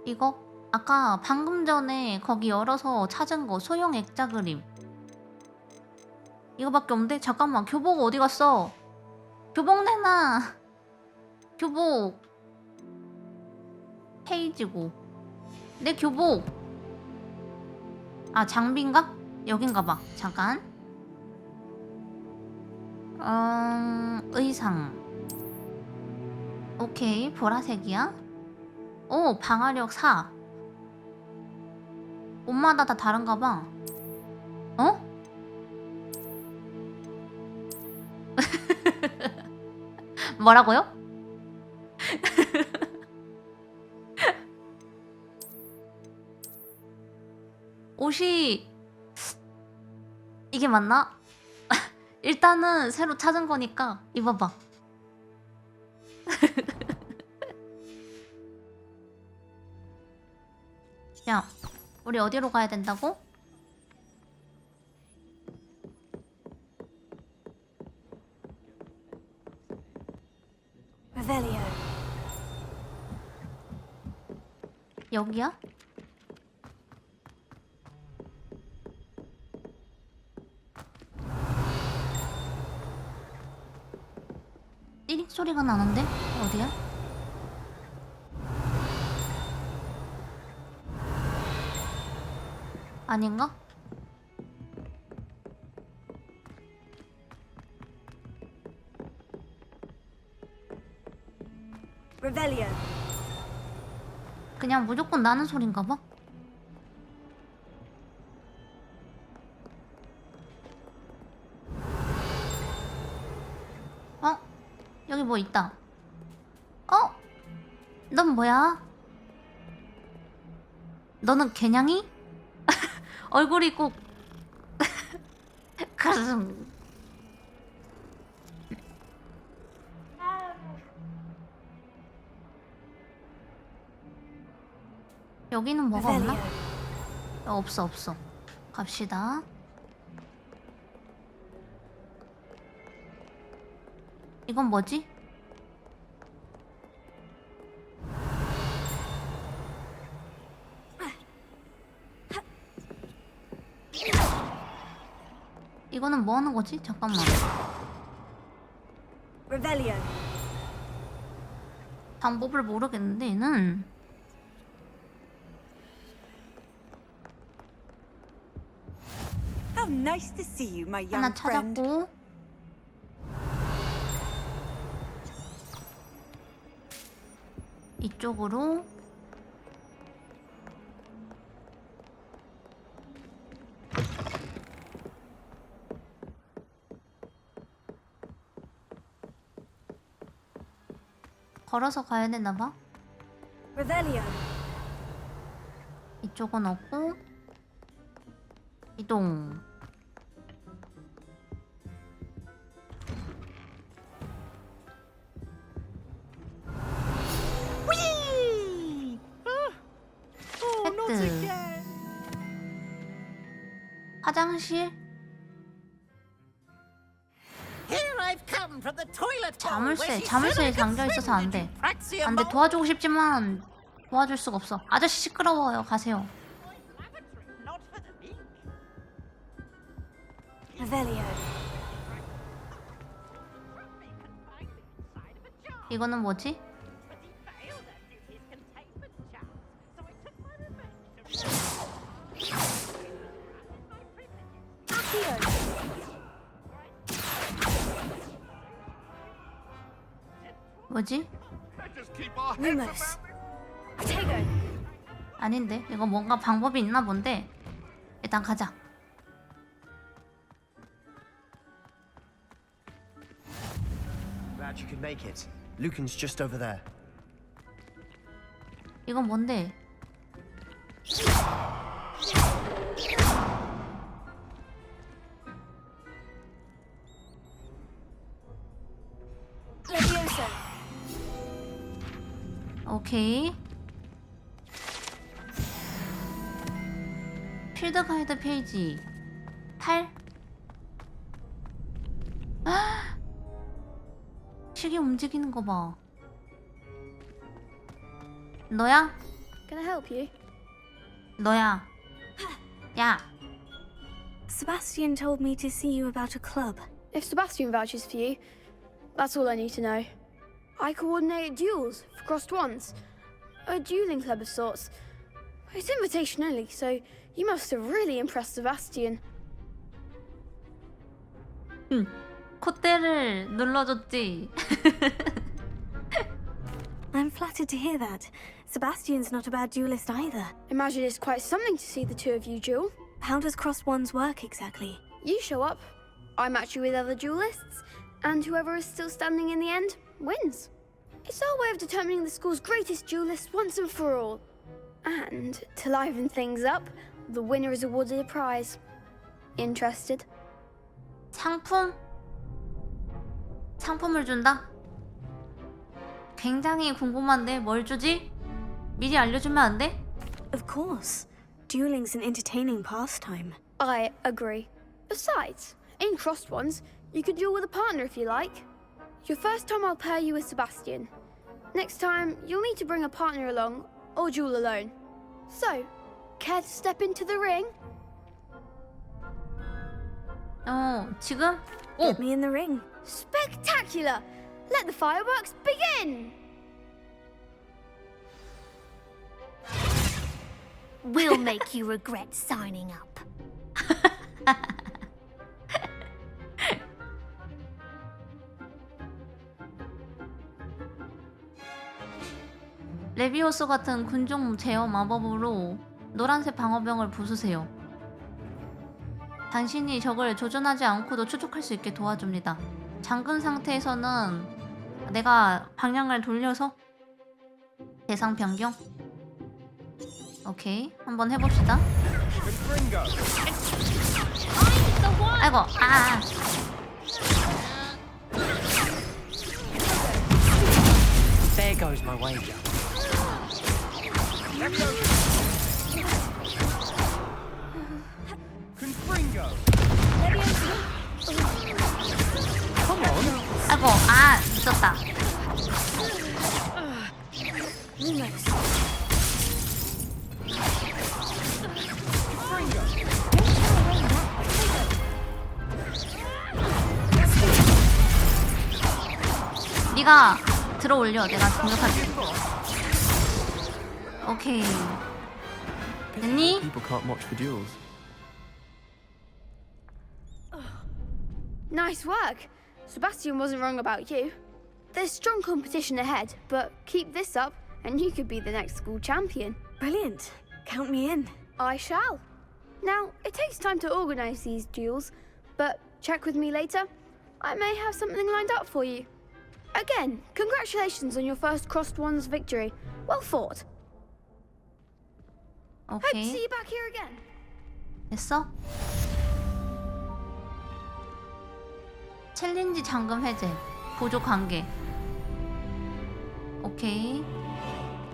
이거? 아까 방금 전에 거기 열어서 찾은 거 소형 액자 그림. 이거밖에 없는데? 잠깐만, 교복 어디 갔어? 교복 내놔. 교복 페이지고 내 교복. 아, 장비인가? 여긴가 봐. 잠깐. 의상. 오케이, 보라색이야. 오, 방어력 4. 옷마다 다 다른가 봐. 어? 뭐라고요? 옷이 이게 맞나? 일단은 새로 찾은 거니까 입어봐. 야, 우리 어디로 가야 된다고? 여기야? 띠릭 소리가 나는데? 어디야? 아닌가? Revelio. 그냥 무조건 나는 소린가 봐. 어? 여기 뭐 있다. 어? 넌 뭐야? 너는 개냥이? 얼굴이 꼭 가슴. 여기는 뭐가 없나? 없어. 갑시다. 이건 뭐지? 이거는 뭐 하는 거지? 잠깐만. Revelio. 방법을 모르겠는데 얘는. How nice to see you, my young 하나 friend. 찾았고. 이쪽으로. 걸어서 가야 되나 봐. Revelio. 이쪽은 없고. 이동. Whee! Oh, not 헤드. again. 화장실. Here I've come from the toilet bowl where 자물쇠. she 자물쇠에 said I could 잠겨 있어서 안 swim. 돼. Did you practice your 안 돼. mole? 도와주고 싶지만 도와줄 수가 없어. 아저씨 시끄러워요. 가세요. Not for the meek. Revelio. 이거는 뭐지? 뭐지? Lumos. Tego. 아닌데? 이거 뭔가 방법이 있나 본데. 일단 가자. Glad you could make it. Lucan's just over there. 이건 뭔데? Leviosa. 오케이. 필드 가이드 페이지 8. 시계 움직이는 거 봐. 너야? Can I help you? 너야. 야. Sebastian told me to see you about a club. If Sebastian vouches for you, that's all I need to know. I coordinate duels for crossed ones. A dueling club of sorts. It's invitation only, so you must have really impressed Sebastian. 콧대를 눌러줬지. I'm flattered to hear that. Sebastian's not a bad duelist either. Imagine it's quite something to see the two of you duel. How does crossed ones work exactly? You show up, I match you with other duelists, and whoever is still standing in the end wins. It's our way of determining the school's greatest duelist once and for all. And to liven things up, the winner is awarded a prize. Interested? 상품? 상품을 준다? 굉장히 궁금한데 뭘 주지? 미리 알려주면 안 돼? Of course. Dueling's an entertaining pastime. I agree. Besides, in crossed ones, you could duel with a partner if you like. Your first time I'll pair you with Sebastian. Next time, you'll need to bring a partner along, or duel alone. So, care to step into the ring? 지금? 오! Get me in the ring. Spectacular! Let the fireworks begin! We'll make you regret signing up. 레비오스 같은 군중 제어 마법으로 노란색 방어병을 부수세요. 당신이 적을 조준하지 않고도 추적할 수 있게 도와줍니다. 잠근 상태에서는 내가 방향을 돌려서 대상 변경. 오케이, 한번 해봅시다. 아이고, 아. There goes my wager. Confringo. Come on. 아이고, 아, 늦었다. 네가 들어 올려. 내가 공격할게. 오케이. 됐니? People can't watch for duels. Nice work. Sebastian wasn't wrong about you. There's strong competition ahead, but keep this up and you could be the next school champion. Brilliant. Count me in. I shall. Now, it takes time to organize these duels, but check with me later. I may have something lined up for you. Again, congratulations on your first Crossed Wands victory. Well fought. Hope to see 오케이. you back here again. 됐어? 챌린지 잠금 해제. 보조 관계. 오케이.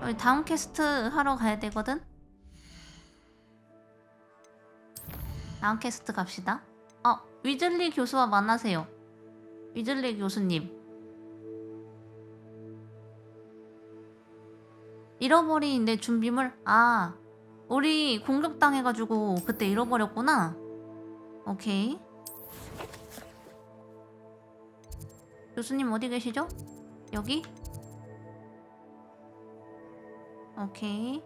우리 다음 캐스트 하러 가야 되거든? 다음 캐스트 갑시다. 위즐리 교수와 만나세요. 위즐리 교수님. 잃어버린 내 준비물? 아, 우리 공격당해가지고 그때 잃어버렸구나. 오케이. 교수님 어디 계시죠? 여기? 오케이.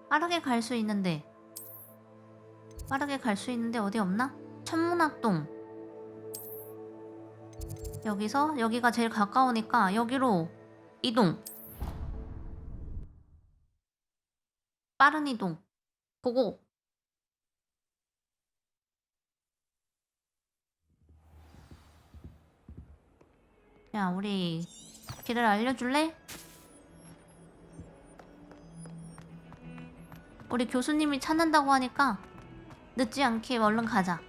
빠르게 갈 수 있는데 어디 없나? 천문학동. 여기서 여기가 제일 가까우니까 여기로 이동. 빠른 이동. 보고. 야, 우리 길을 알려줄래? 우리 교수님이 찾는다고 하니까 늦지 않게 얼른 가자.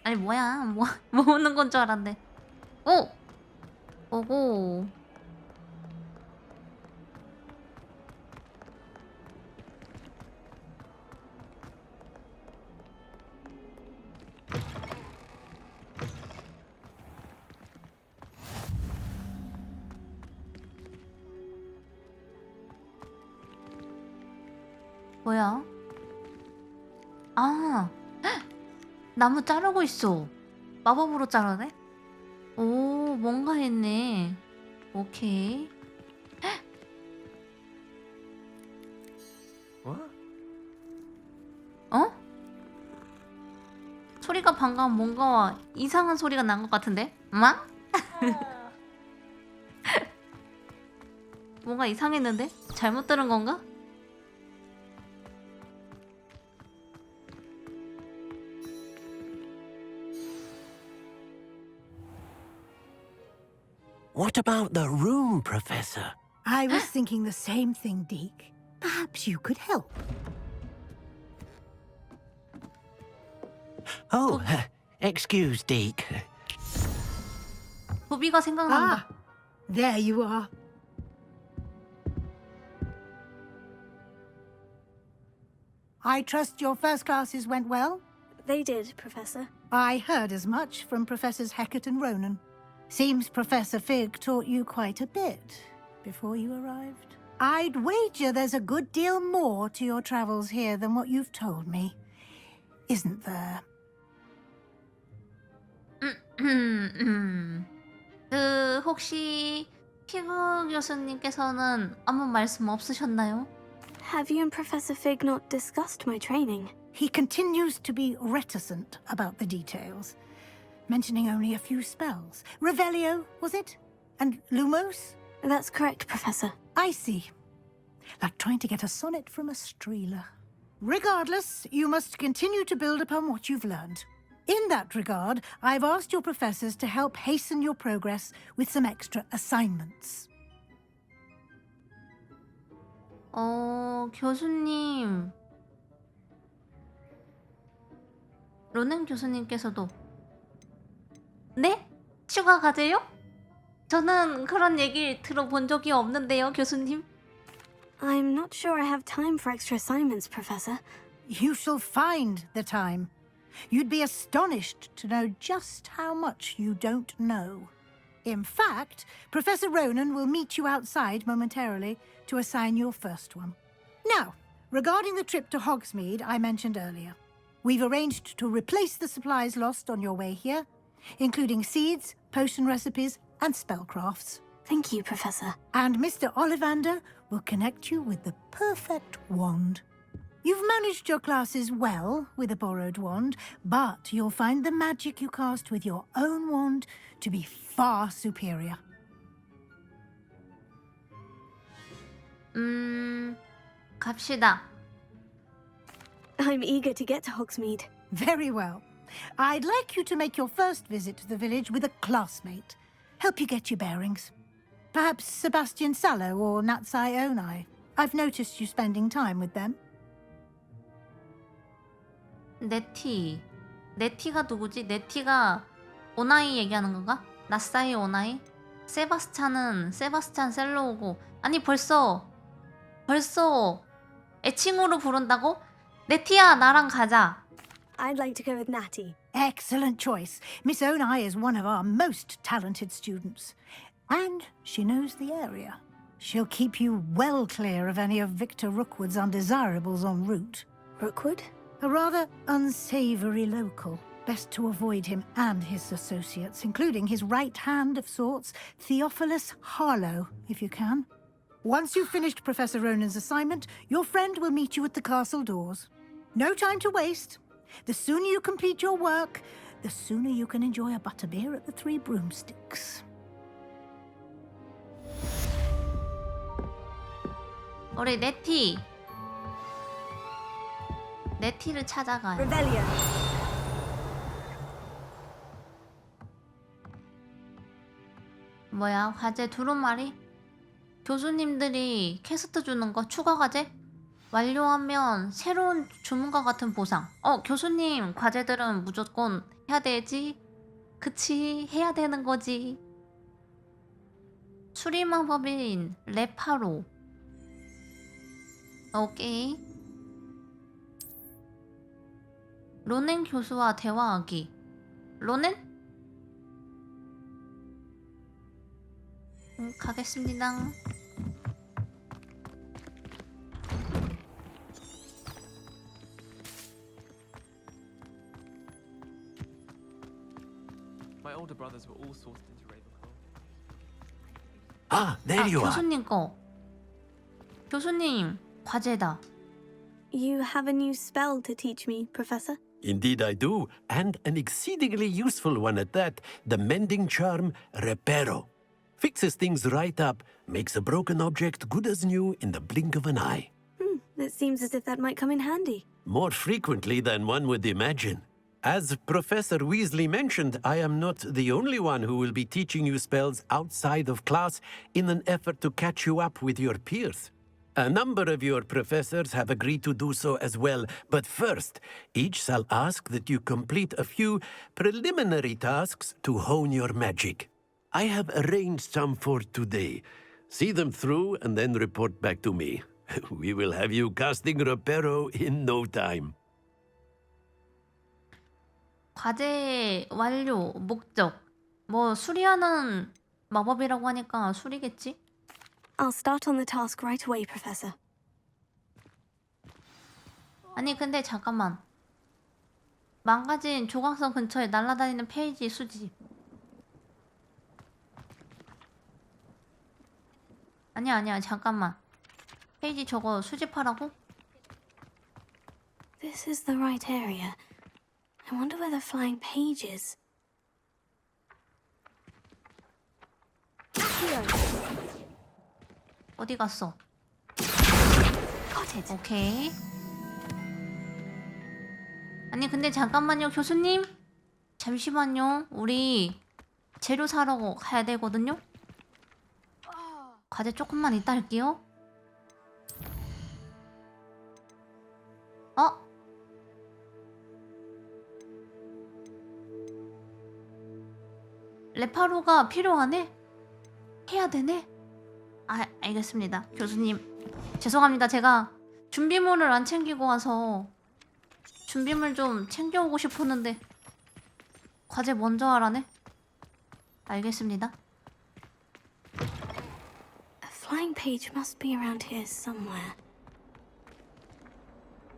아니 뭐야, 뭐 오는 건 줄 알았네. 오! 오고. 뭐야? 아, 헉! 나무 자르고 있어. 마법으로 자르네? 오, 뭔가 했네. 오케이. What? 어? 소리가 방금 뭔가 이상한 소리가 난 것 같은데? 엄마? 뭔가 이상했는데? 잘못 들은 건가? What about the room, Professor? I was thinking the same thing, Deke. Perhaps you could help. Oh, excuse, Deke. 도비가 생각난다. Ah, there you are. I trust your first classes went well? They did, Professor. I heard as much from Professors Hecat and Ronan. Seems Professor Fig taught you quite a bit before you arrived. I'd wager there's a good deal more to your travels here than what you've told me. Isn't there? 혹시 피부 교수님께서는 아무 말씀 없으셨나요? Have you and Professor Fig not discussed my training? He continues to be reticent about the details, mentioning only a few spells. Revelio, was it? And Lumos? That's correct, Professor. I see. Like trying to get a sonnet from a streeler. Regardless, you must continue to build upon what you've learned. In that regard, I've asked your professors to help hasten your progress with some extra assignments. 교수님. 로넨 교수님께서도 네? 추가 과제요? 저는 그런 얘기 들어본 적이 없는데요, 교수님. I'm not sure I have time for extra assignments, Professor. You shall find the time. You'd be astonished to know just how much you don't know. In fact, Professor Ronan will meet you outside momentarily to assign your first one. Now, regarding the trip to Hogsmeade I mentioned earlier, we've arranged to replace the supplies lost on your way here, including seeds, potion recipes, and spellcrafts. Thank you, Professor. And Mr. Ollivander will connect you with the perfect wand. You've managed your classes well with a borrowed wand, but you'll find the magic you cast with your own wand to be far superior. 갑시다. I'm eager to get to Hogsmeade. Very well. I'd like you to make your first visit to the village with a classmate. Help you get your bearings. Perhaps Sebastian Sallow or Natsai Onai. I've noticed you spending time with them. 네티. 네티가 누구지? 네티가 오나이 얘기하는 건가? 나사이 오나이? 세바스찬은 세바스찬 셀로우고. 아니 벌써 애칭으로 부른다고? 네티야 나랑 가자. I'd like to go with Natty. Excellent choice. Miss Onai is one of our most talented students. And she knows the area. She'll keep you well clear of any of Victor Rookwood's undesirables en route. Rookwood? A rather unsavory local. Best to avoid him and his associates, including his right hand of sorts, Theophilus Harlow, if you can. Once you've finished Professor Ronan's assignment, your friend will meet you at the castle doors. No time to waste. The sooner you complete your work, the sooner you can enjoy a butterbeer at the Three Broomsticks. 우리 네티를 찾아가요. Revelio. 뭐야 과제 두루마리? 교수님들이 퀘스트 주는 거 추가 과제? 완료하면 새로운 주문과 같은 보상. 교수님 과제들은 무조건 해야 되지? 그치 해야 되는 거지. 수리마법인 레파로. 오케이. 로넨 교수와 대화하기. 로넨? 가겠습니다. My older brothers were all sorted into Ravenclaw. Ah, there you are. 교수님 거. 교수님 과제다. You have a new spell to teach me, Professor? Indeed I do, and an exceedingly useful one at that, the mending charm Reparo. Fixes things right up, makes a broken object good as new in the blink of an eye. It seems as if that might come in handy. More frequently than one would imagine. As Professor Weasley mentioned, I am not the only one who will be teaching you spells outside of class in an effort to catch you up with your peers. A number of your professors have agreed to do so as well, but first, each shall ask that you complete a few preliminary tasks to hone your magic. I have arranged some for today. See them through and then report back to me. We will have you casting Reparo in no time. 과제 완료 목적. 뭐 수리하는 마법이라고 하니까 수리겠지? I'll start on the task right away, Professor. 아니 근데 잠깐만. 망가진 조각선 근처에 날아다니는 페이지 수집. 아니야 잠깐만. 페이지 저거 수집하라고? This is the right area. I wonder where the flying page is. 어디 갔어? Got it. 오케이. 아니 근데 잠깐만요 교수님. 잠시만요. 우리 재료 사러 가야 되거든요. 과제 조금만 이따 할게요. 레파로가 필요하네? 해야 되네? 알겠습니다. 교수님. 죄송합니다. 제가 준비물을 안 챙기고 와서 준비물 좀 챙겨오고 싶었는데 과제 먼저 하라네? 알겠습니다. A flying page must be around here somewhere.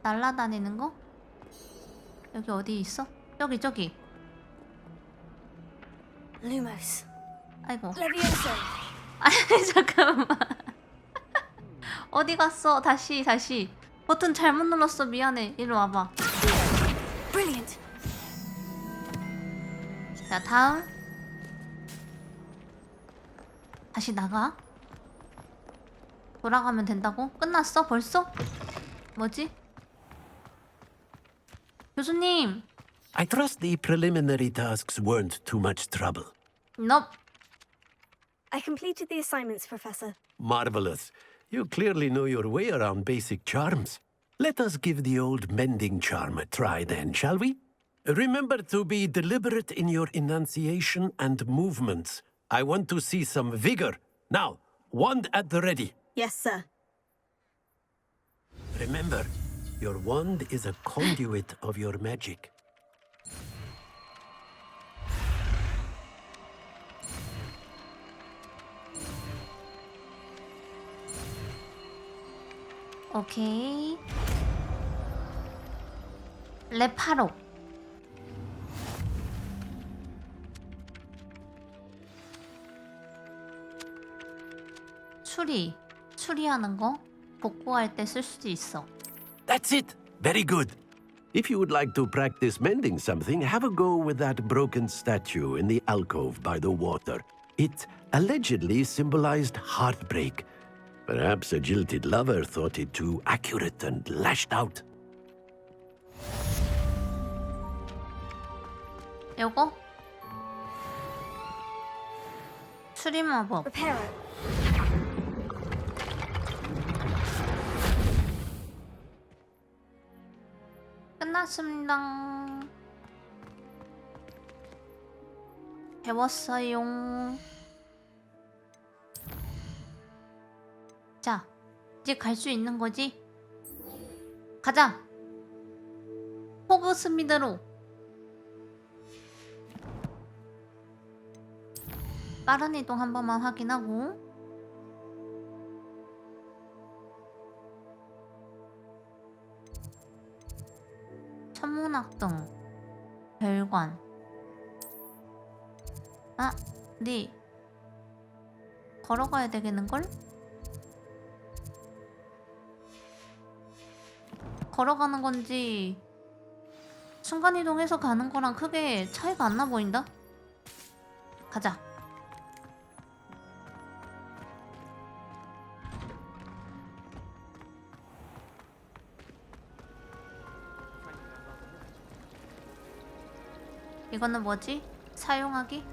날아다니는 거? 여기 어디 있어? 저기. Lumos. 아이고. Levioso. 아니 잠깐만. 어디 갔어? 다시. 버튼 잘못 눌렀어. 미안해. 이리 와봐. Brilliant. 자 다음. 다시 나가. 돌아가면 된다고? 끝났어? 벌써? 뭐지? 교수님. I trust the preliminary tasks weren't too much trouble. Nope. I completed the assignments, Professor. Marvelous. You clearly know your way around basic charms. Let us give the old mending charm a try then, shall we? Remember to be deliberate in your enunciation and movements. I want to see some vigor. Now, wand at the ready. Yes, sir. Remember, your wand is a conduit of your magic. 오케이. 레파로. 추리하는 거 복구할 때 쓸 수도 있어. That's it. Very good. If you would like to practice mending something, have a go with that broken statue in the alcove by the water. It allegedly symbolized heartbreak. Perhaps a jilted lover thought it too accurate and lashed out. 요거? 추리 마법. 끝났습니다. 배웠어요. 자, 이제 갈 수 있는 거지? 가자! 호그스미드로! 빠른 이동 한 번만 확인하고 천문학등 별관 네 걸어가야 되겠는걸? 걸어가는 건지 순간이동해서 가는 거랑 크게 차이가 안 나 보인다? 가자. 이거는 뭐지? 사용하기?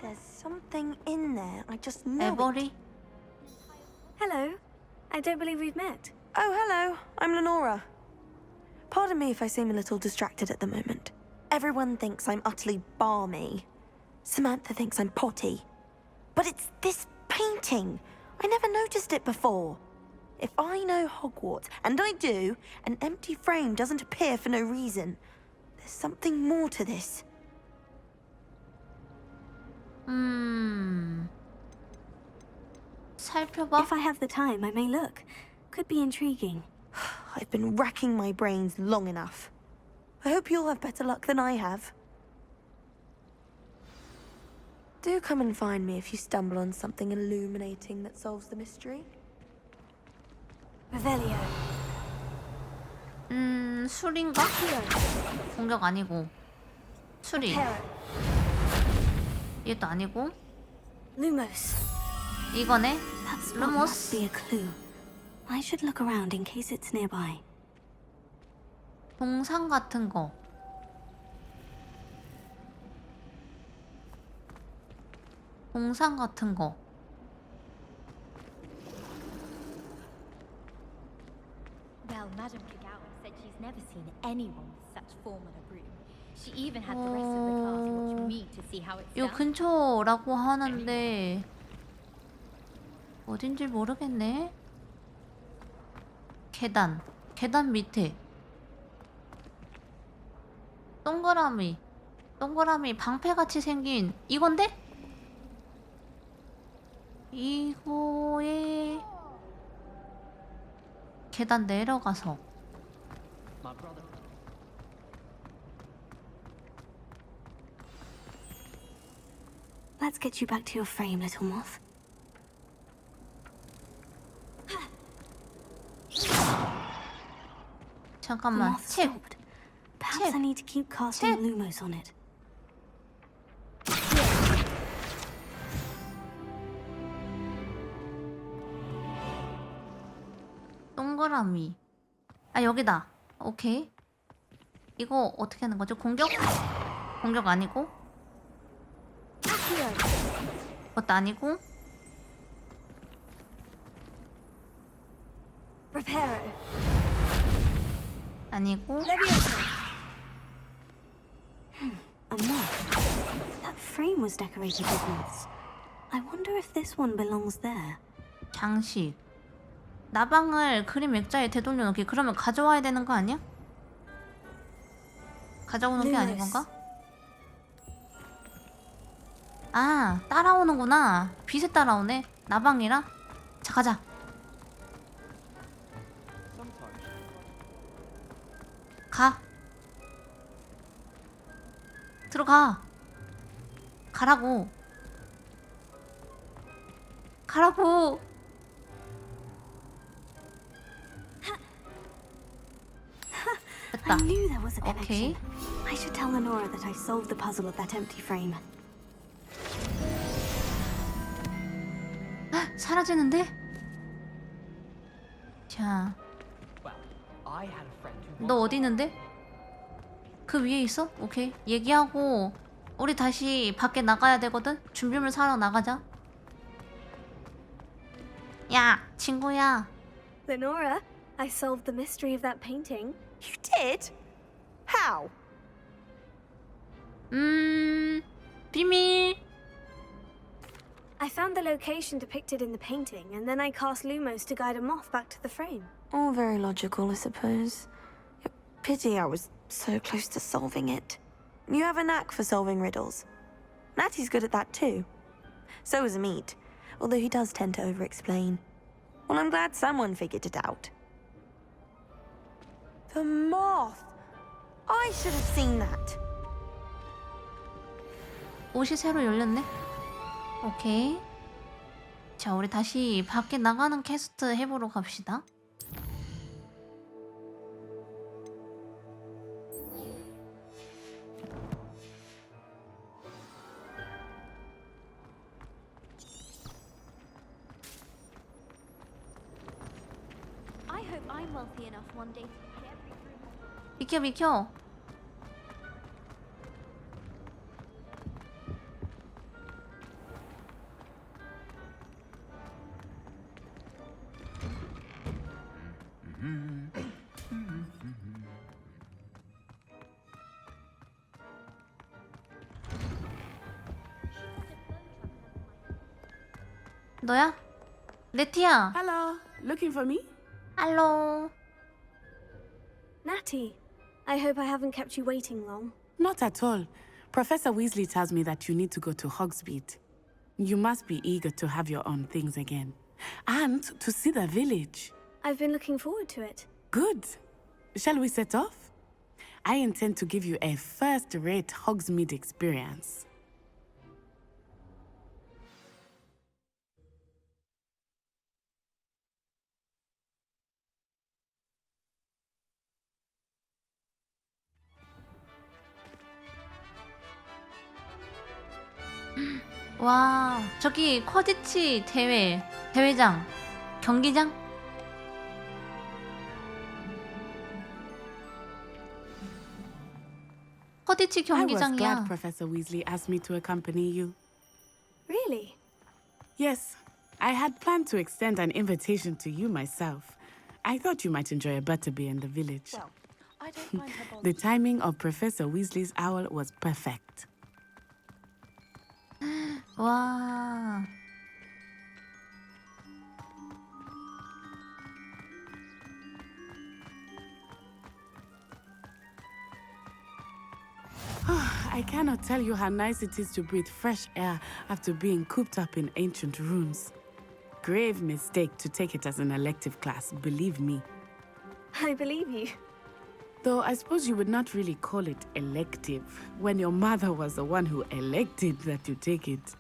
There's something in there. I just know 에버리? Hello. I don't believe we've met. Oh, hello. I'm Lenora. Pardon me if I seem a little distracted at the moment. Everyone thinks I'm utterly balmy. Samantha thinks I'm potty. But it's this painting. I never noticed it before. If I know Hogwarts, and I do, an empty frame doesn't appear for no reason. There's something more to this. 살펴봐. If I have the time, I may look. Could be intriguing. I've been racking my brains long enough. I hope you'll have better luck than I have. Do come and find me if you stumble on something illuminating that solves the mystery. Revelio. 술인가? 공격 아니고. 술이. 이것도 아니고. Lumos. 이거네. That spot must be a clue. I should look around in case it's nearby. 동상 같은 거. 동상 같은 거. Well, Madame Kagawa said she's never seen anyone with such form on a broom. She even had the rest of the class watch me to see how it's 요 done. 근처라고 하는데 어딘지 모르겠네. 계단 밑에 동그라미 방패같이 생긴 이건데? 이거에 계단 내려가서 Let's get you back to your frame, little moth. 잠깐만. 책. Perhaps I need to keep casting Lumos on it. 동그라미. 아, 여기다. 오케이. 이거 어떻게 하는 거죠? 공격 아니고. 그것도 아니고. Reparo. 아니고. A moth. That frame was decorated with moths. I wonder if this one belongs there. 장식. 나방을 그림 액자에 되돌려 놓기. 그러면 가져와야 되는 거 아니야? 가져오는 게 아닌 건가? 아, 따라오는구나. 빛에 따라오네. 나방이라. 자, 가자. 가. 들어가. 가라고. 가라고. I knew there was a connection. I should tell Lenora that I solved the puzzle of that empty frame. 사라지는데? 자, 너 어디 있는데? 그 위에 있어? 오케이. 얘기하고 우리 다시 밖에 나가야 되거든? 준비물 사러 나가자. 야, 친구야. Lenora, I solved the mystery of that painting. You did? How? 비밀. I found the location depicted in the painting, and then I cast Lumos to guide a moth back to the frame. All very logical, I suppose. Pity I was so close to solving it. You have a knack for solving riddles. Natty's good at that too. So is Amit, although he does tend to over-explain. Well, I'm glad someone figured it out. The moth! I should have seen that. 옷이 새로 열렸네. 오케이. 자, 우리 다시 밖에 나가는 퀘스트 해보러 갑시다. I hope I'm wealthy enough one day to pay every room. 비켜, 비켜. 너야? 레티야. Hello, looking for me? Hello. Natty, I hope I haven't kept you waiting long. Not at all. Professor Weasley tells me that you need to go to Hogsmeade. You must be eager to have your own things again. And to see the village. I've been looking forward to it. Good. Shall we set off? I intend to give you a first-rate Hogsmeade experience. 와, 저기 쿼디치 대회장, 경기장? 쿼디치 I was 경기장이야. glad Professor Weasley asked me to accompany you. Really? Yes, I had planned to extend an invitation to you myself. I thought you might enjoy a butterbeer in the village. Well, I don't find her The timing of Professor Weasley's owl was perfect. 와. I cannot tell you how nice it is to breathe fresh air after being cooped up in ancient rooms. Grave mistake to take it as an elective class, believe me. I believe you. Though I suppose you would not really call it elective when your mother was the one who elected that you take it.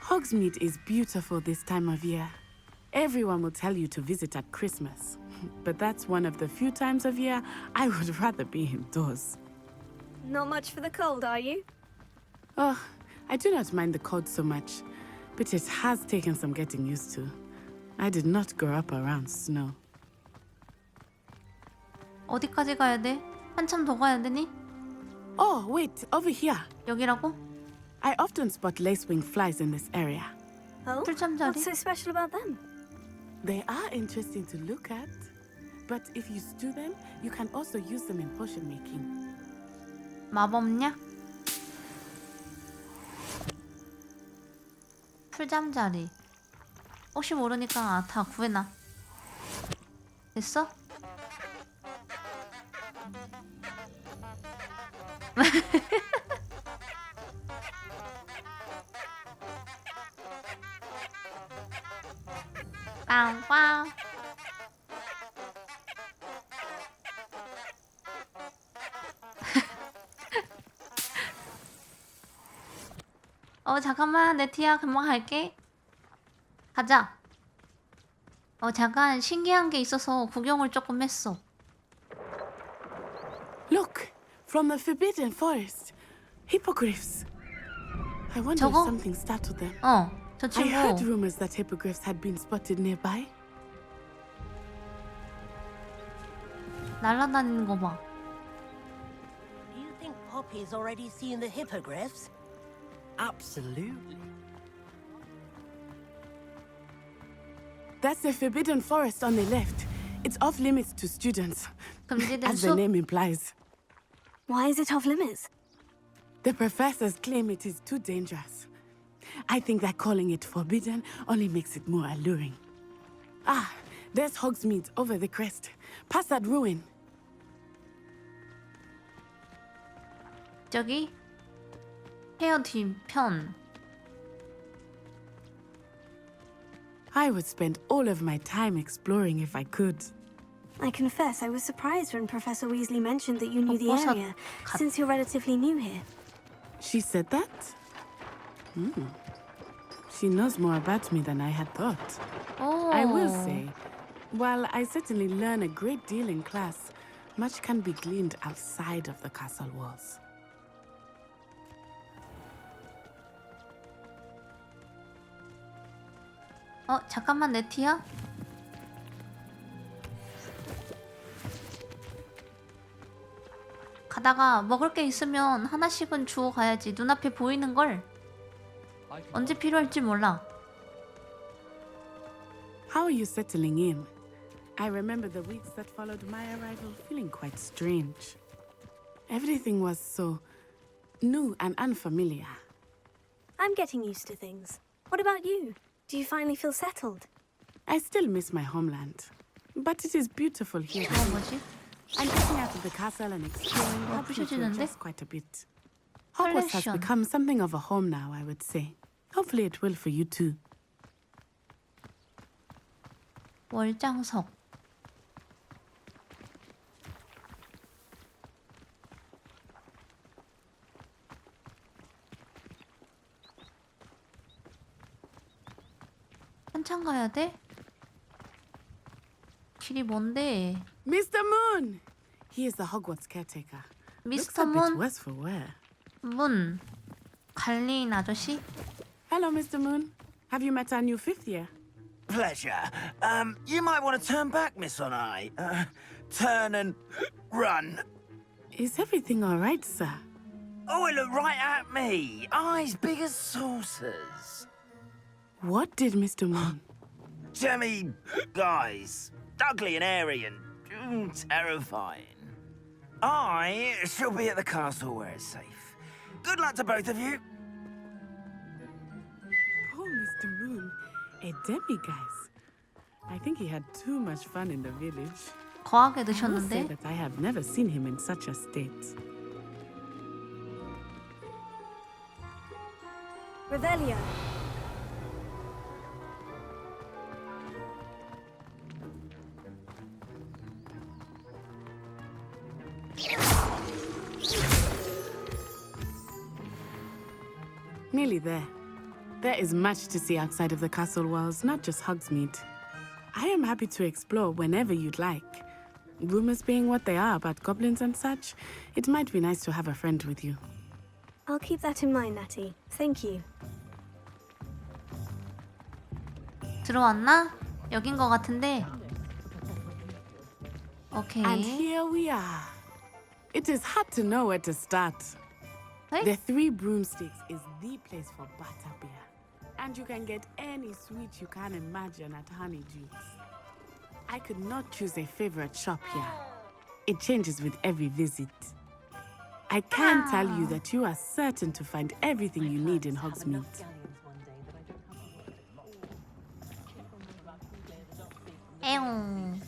Hogsmeade is beautiful this time of year. Everyone will tell you to visit at Christmas. But that's one of the few times of year I would rather be indoors. Not much for the cold, are you? Oh, I do not mind the cold so much, but it has taken some getting used to. I did not grow up around snow. 어디까지 가야 돼? 한참 더 가야 되니? Oh, wait, over here. 여기라고? I often spot lacewing flies in this area. Oh? 꿀잠자리? What's so special about them? They are interesting to look at, but if you stew them, you can also use them in potion making. 마법냐? 풀잠자리. 혹시 모르니까 다 구해놔. 됐어? 빵빵. 잠깐만, 네티야, 금방 갈게. 가자. 잠깐 신기한 게 있어서 구경을 조금 했어. Look, from the Forbidden Forest. Hippogriffs. I wonder if 저거? something startled them. 저 I heard 친구. rumors that hippogriffs had been spotted nearby. 날아다니는 거 봐. Do you think Poppy's already seen the hippogriffs? Absolutely. That's the Forbidden Forest on the left. It's off limits to students, 금지된 as the 숲. name implies. Why is it off limits? The professors claim it is too dangerous. I think that calling it forbidden only makes it more alluring. Ah, there's Hogsmeade over the crest. Past that ruin. 저기 헤어 뒤편. I would spend all of my time exploring if I could. I confess I was surprised when Professor Weasley mentioned that you knew the 버섯 area, 갓- since you're relatively new here. She said that? She knows more about me than I had thought. I will say, while I certainly learn a great deal in class, much can be gleaned outside of the castle walls. 잠깐만, 네티야. 가다가 먹을 게 있으면 하나씩은 주워 가야지. 눈앞에 보이는 걸. 언제 필요할지 몰라. How are you settling in? I remember the weeks that followed my arrival feeling quite strange. Everything was so new and unfamiliar. I'm getting used to things. What about you? Do you finally feel settled? I still miss my homeland, but it is beautiful here. 뭐지? I'm getting out of the castle and exploring Hogwarts just quite a bit. Hogwarts has become something of a home now, I would say. Hopefully it will for you too. 월장석. 한참 가야 돼? 길이 뭔데? Mr. Moon! He is the Hogwarts caretaker. Looks a bit worse for wear. 문. 갈리인 아저씨? Hello, Mr. Moon. Have you met our new fifth year? Pleasure. You might want to turn back, Miss Onai. Turn and run. Is everything all right, sir? Oh, it looked right at me. Eyes big as saucers. What did Mr. Moon? Jemmy guys. Ugly and airy and terrifying. I shall be at the castle where it's safe. Good luck to both of you. Poor Mr. Moon. A demiguise. I think he had too much fun in the village. 거하게 I must say 드셨는데? that I have never seen him in such a state. Revelio. Nearly there. There is much to see outside of the castle walls, not just Hogsmeade. I am happy to explore whenever you'd like. Rumors being what they are about goblins and such, it might be nice to have a friend with you. I'll keep that in mind, Natty. Thank you. 들어왔나? 여긴 거 같은데. 오케이. And here we are. It is hard to know where to start. The Three Broomsticks is the place for butterbeer. And you can get any sweet you can imagine at Honeydukes. I could not choose a favorite shop here. It changes with every visit. I can tell you that you are certain to find everything you need in Hogsmeade. 에옹.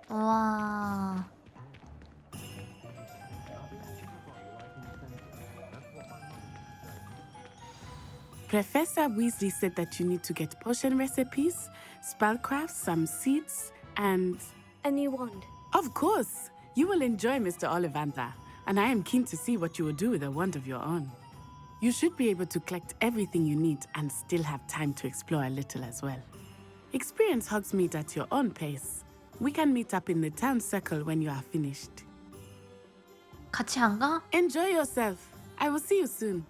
와. Professor Weasley said that you need to get potion recipes, spellcrafts, some seeds, and... A new wand. Of course! You will enjoy Mr. Ollivander, and I am keen to see what you will do with a wand of your own. You should be able to collect everything you need and still have time to explore a little as well. Experience Hogsmeade at your own pace. We can meet up in the town circle when you are finished. 같이 안 가? Enjoy yourself. I will see you soon.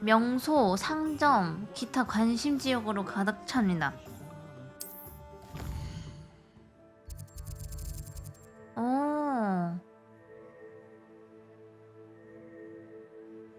명소, 상점, 기타 관심 지역으로 가득 찹니다. 오.